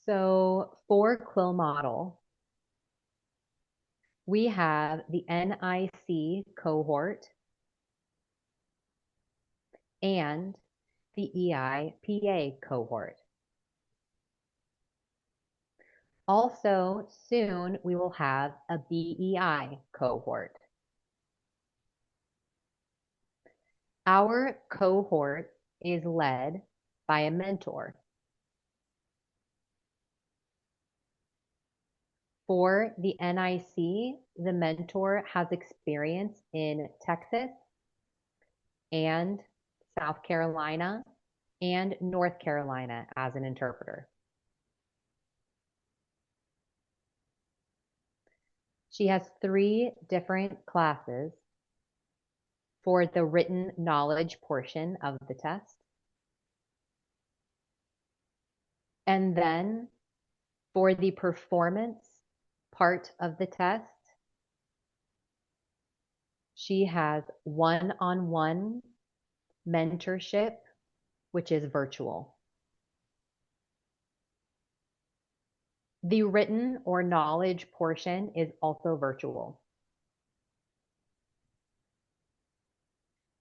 So for Quill Model, we have the NIC cohort and the EIPA cohort. Also, soon we will have a BEI cohort. Our cohort is led by a mentor. For the NIC, the mentor has experience in Texas and South Carolina and North Carolina as an interpreter. She has 3 different classes for the written knowledge portion of the test. And then for the performance part of the test, she has one-on-one mentorship, which is virtual. The written or knowledge portion is also virtual.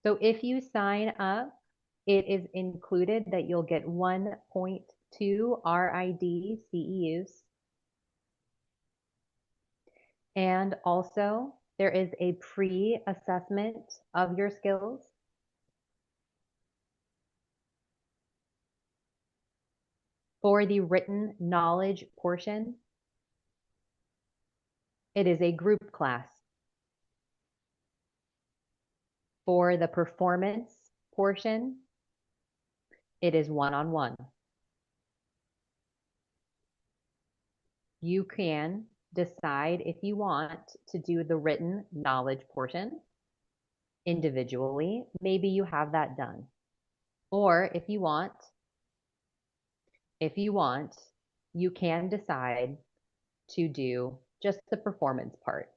So if you sign up, it is included that you'll get 1.2 RID CEUs. And also there is a pre-assessment of your skills. For the written knowledge portion, it is a group class. For the performance portion, it is one-on-one. You can decide if you want to do the written knowledge portion individually. Maybe you have that done. Or if you want, you can decide to do just the performance part.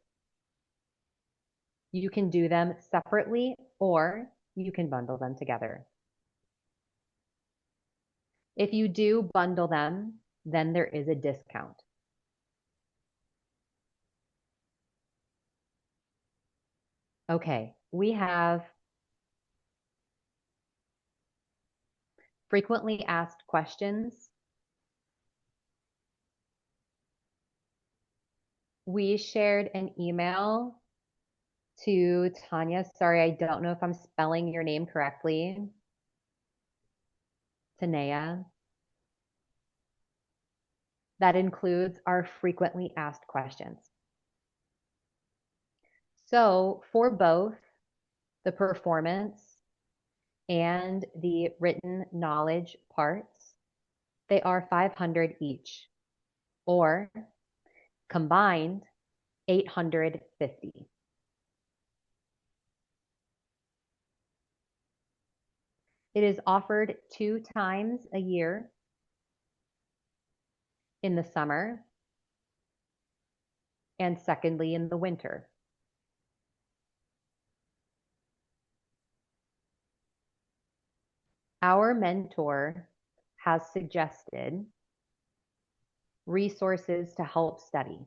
You can do them separately or you can bundle them together. If you do bundle them, then there is a discount. Okay, we have frequently asked questions. We shared an email to Tanya. Sorry, I don't know if I'm spelling your name correctly. Tanea. That includes our frequently asked questions. So for both the performance and the written knowledge parts, they are 500 each, or combined 850. It is offered 2 times a year in the summer and secondly in the winter. Our mentor has suggested resources to help study.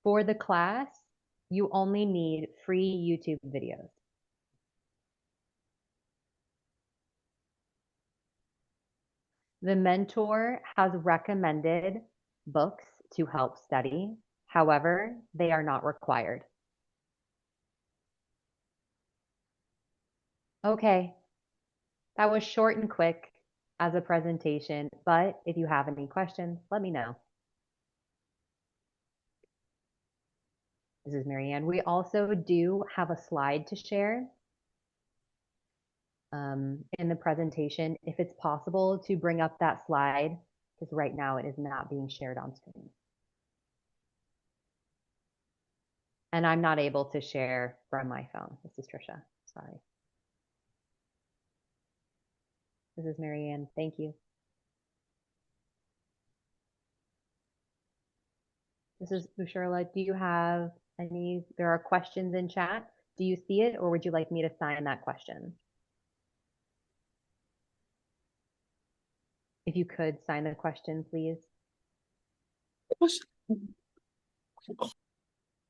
For the class, you only need free YouTube videos. The mentor has recommended books to help study. However, they are not required. Okay, that was short and quick as a presentation, but if you have any questions, let me know. This is Marianne. We also do have a slide to share in the presentation. If it's possible to bring up that slide, because right now it is not being shared on screen. And I'm not able to share from my phone. This is Trisha. Sorry. This is Mary Ann. Thank you. This is Usharla. Do you have any, there are questions in chat. Do you see it, or would you like me to sign that question? If you could sign the question, please.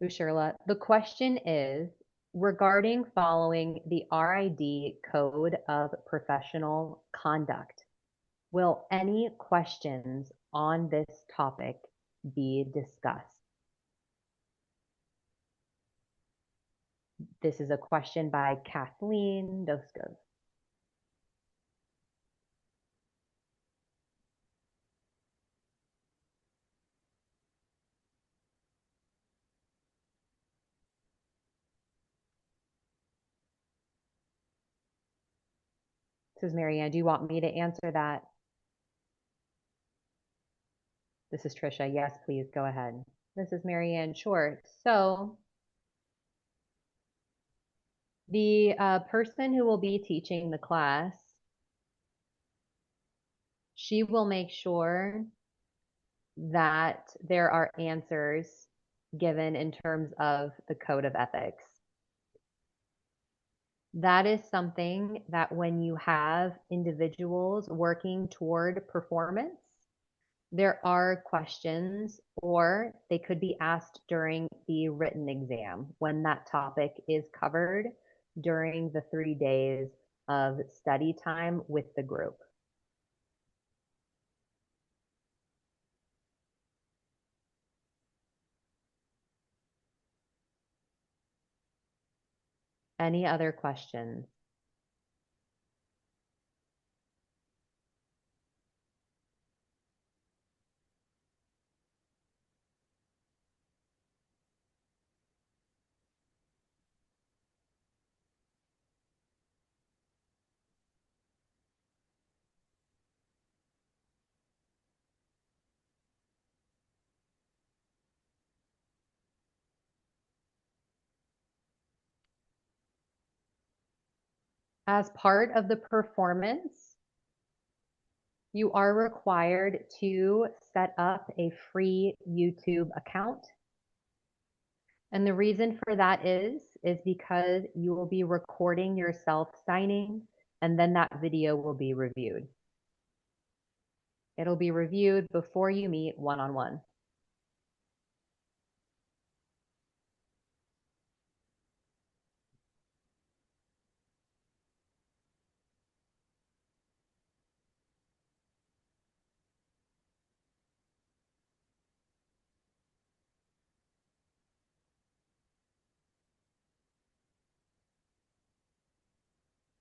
Usharla, the question is regarding following the RID Code of Professional Conduct. Will any questions on this topic be discussed? This is a question by Kathleen Doskov. This is Mary Ann. Do you want me to answer that? This is Trisha. Yes, please go ahead. This is Mary Ann. Sure. So the person who will be teaching the class, she will make sure that there are answers given in terms of the code of ethics. That is something that when you have individuals working toward performance, there are questions, or they could be asked during the written exam when that topic is covered during the 3 days of study time with the group. Any other questions? As part of the performance, you are required to set up a free YouTube account. And the reason for that is because you will be recording yourself signing, and then that video will be reviewed. It'll be reviewed before you meet one-on-one.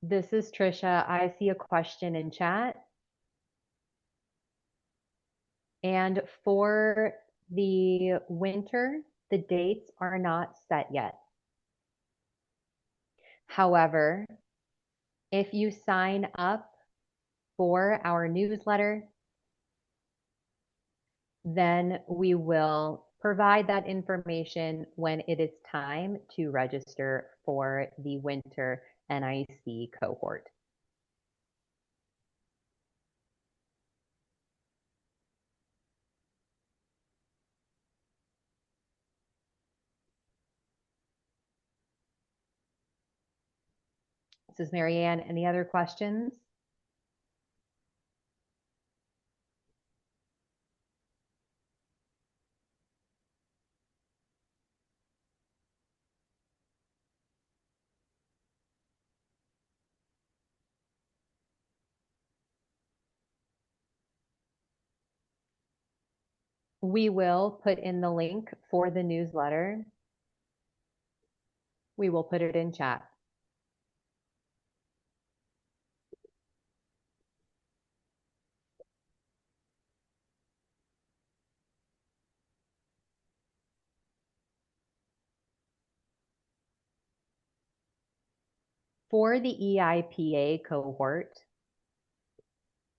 This is Trisha. I see a question in chat. And for the winter, the dates are not set yet. However, if you sign up for our newsletter, then we will provide that information when it is time to register for the winter NIC cohort. This is Mary Ann. Any other questions? We will put in the link for the newsletter. We will put it in chat. For the EIPA cohort,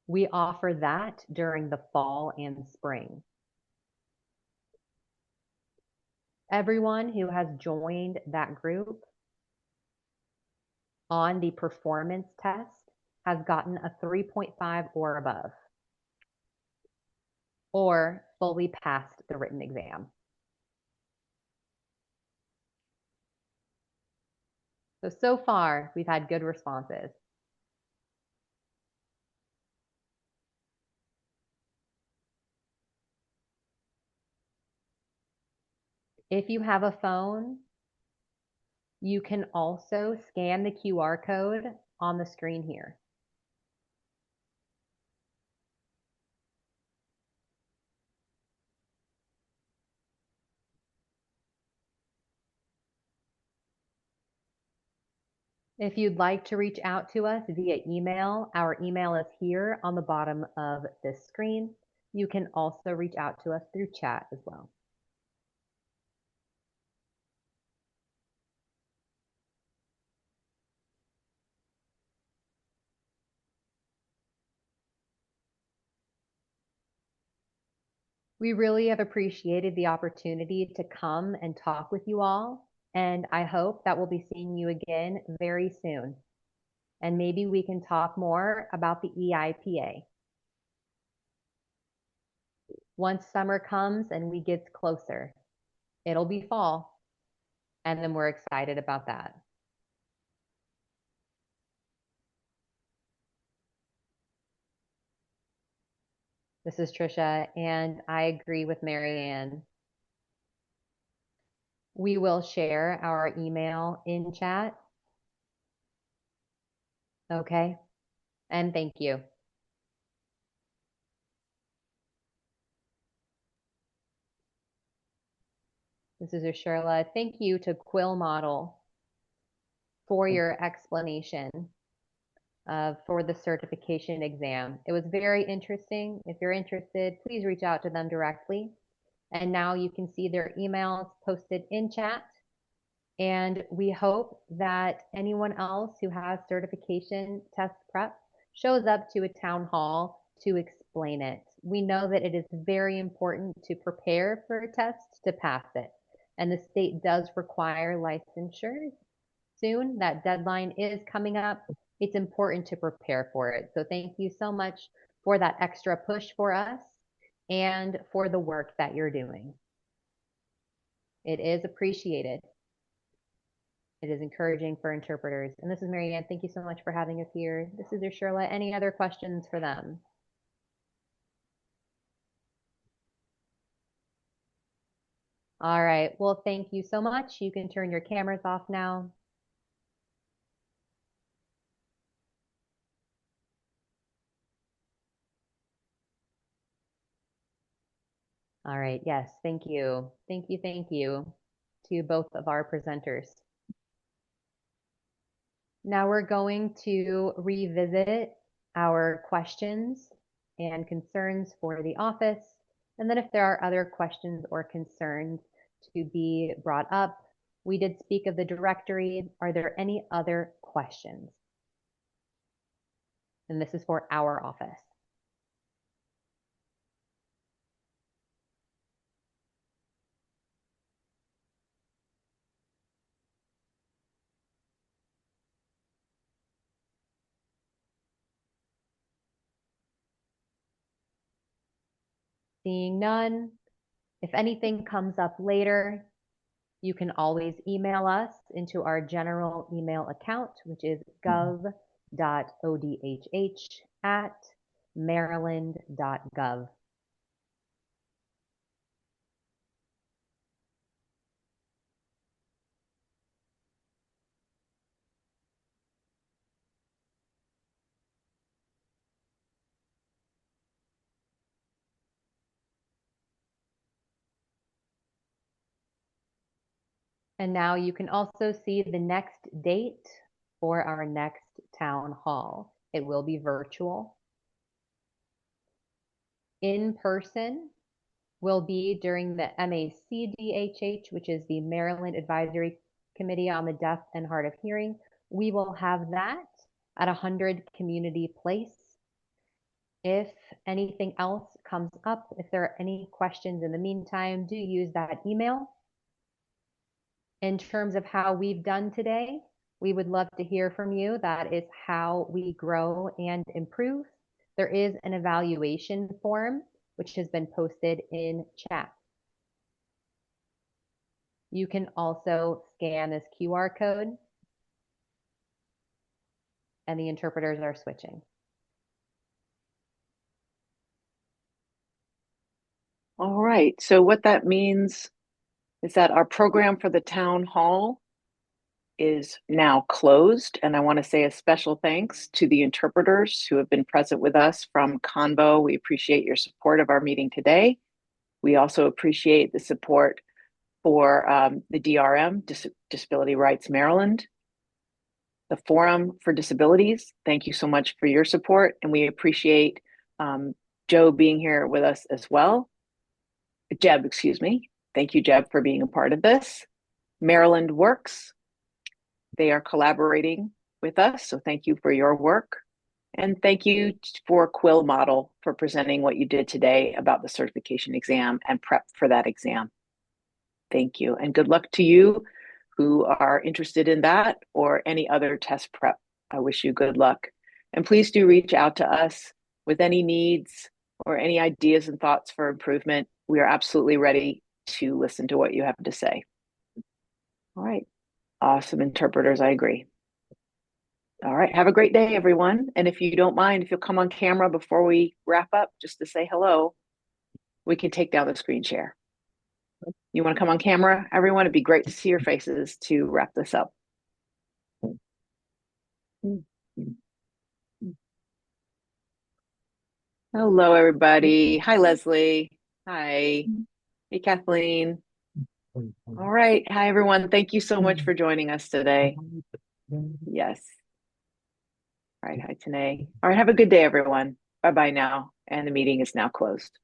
we offer that during the fall and spring. Everyone who has joined that group on the performance test has gotten a 3.5 or above, or fully passed the written exam. So far, we've had good responses. If you have a phone, you can also scan the QR code on the screen here. If you'd like to reach out to us via email, our email is here on the bottom of this screen. You can also reach out to us through chat as well. We really have appreciated the opportunity to come and talk with you all, and I hope that we'll be seeing you again very soon. And maybe we can talk more about the EIPA. Once summer comes and we get closer, it'll be fall, and then we're excited about that. This is Trisha, and I agree with Marianne. We will share our email in chat. Okay, and thank you. This is Ursula. Thank you to Quill Model for your explanation for the certification exam. It was very interesting. If you're interested, please reach out to them directly. And now you can see their emails posted in chat. And we hope that anyone else who has certification test prep shows up to a town hall to explain it. We know that it is very important to prepare for a test to pass it. And the state does require licensure soon. That deadline is coming up. It's important to prepare for it. So thank you so much for that extra push for us and for the work that you're doing. It is appreciated. It is encouraging for interpreters. And this is Marianne. Thank you so much for having us here. This is Ursula. Any other questions for them? All right. Well, thank you so much. You can turn your cameras off now. All right. Yes. Thank you. Thank you. Thank you to both of our presenters. Now we're going to revisit our questions and concerns for the office. And then if there are other questions or concerns to be brought up, we did speak of the directory. Are there any other questions? And this is for our office. Seeing none, if anything comes up later, you can always email us into our general email account, which is gov.odhh@maryland.gov. And now you can also see the next date for our next town hall. It will be virtual. In person will be during the MACDHH, which is the Maryland Advisory Committee on the Deaf and Hard of Hearing. We will have that at 100 Community Place. If anything else comes up, if there are any questions in the meantime, do use that email. In terms of how we've done today, We would love to hear from you. That is how we grow and improve. There is an evaluation form which has been posted in chat. You can also scan this QR code, and the interpreters are switching. All right, so what that means is that our program for the town hall is now closed, and I want to say a special thanks to the interpreters who have been present with us from Convo. We appreciate your support of our meeting today. We also appreciate the support for the DRM, Disability Rights Maryland, the Forum for Disabilities. Thank you so much for your support, and we appreciate Joe being here with us as well. Jeb, excuse me. Thank you, Jeb, for being a part of this. Maryland Works, they are collaborating with us, so thank you for your work. And thank you for Quill Model for presenting what you did today about the certification exam and prep for that exam. Thank you, and good luck to you who are interested in that or any other test prep. I wish you good luck. And please do reach out to us with any needs or any ideas and thoughts for improvement. We are absolutely ready to listen to what you have to say. All right, awesome interpreters, I agree. All right, have a great day, everyone. And if you don't mind, if you'll come on camera before we wrap up, just to say hello, we can take down the screen share. You want to come on camera, everyone? It'd be great to see your faces to wrap this up. Hello, everybody. Hi, Leslie. Hi. Hey, Kathleen. All right. Hi, everyone. Thank you so much for joining us today. Yes. All right. Hi, Tanae. All right. Have a good day, everyone. Bye-bye now. And the meeting is now closed.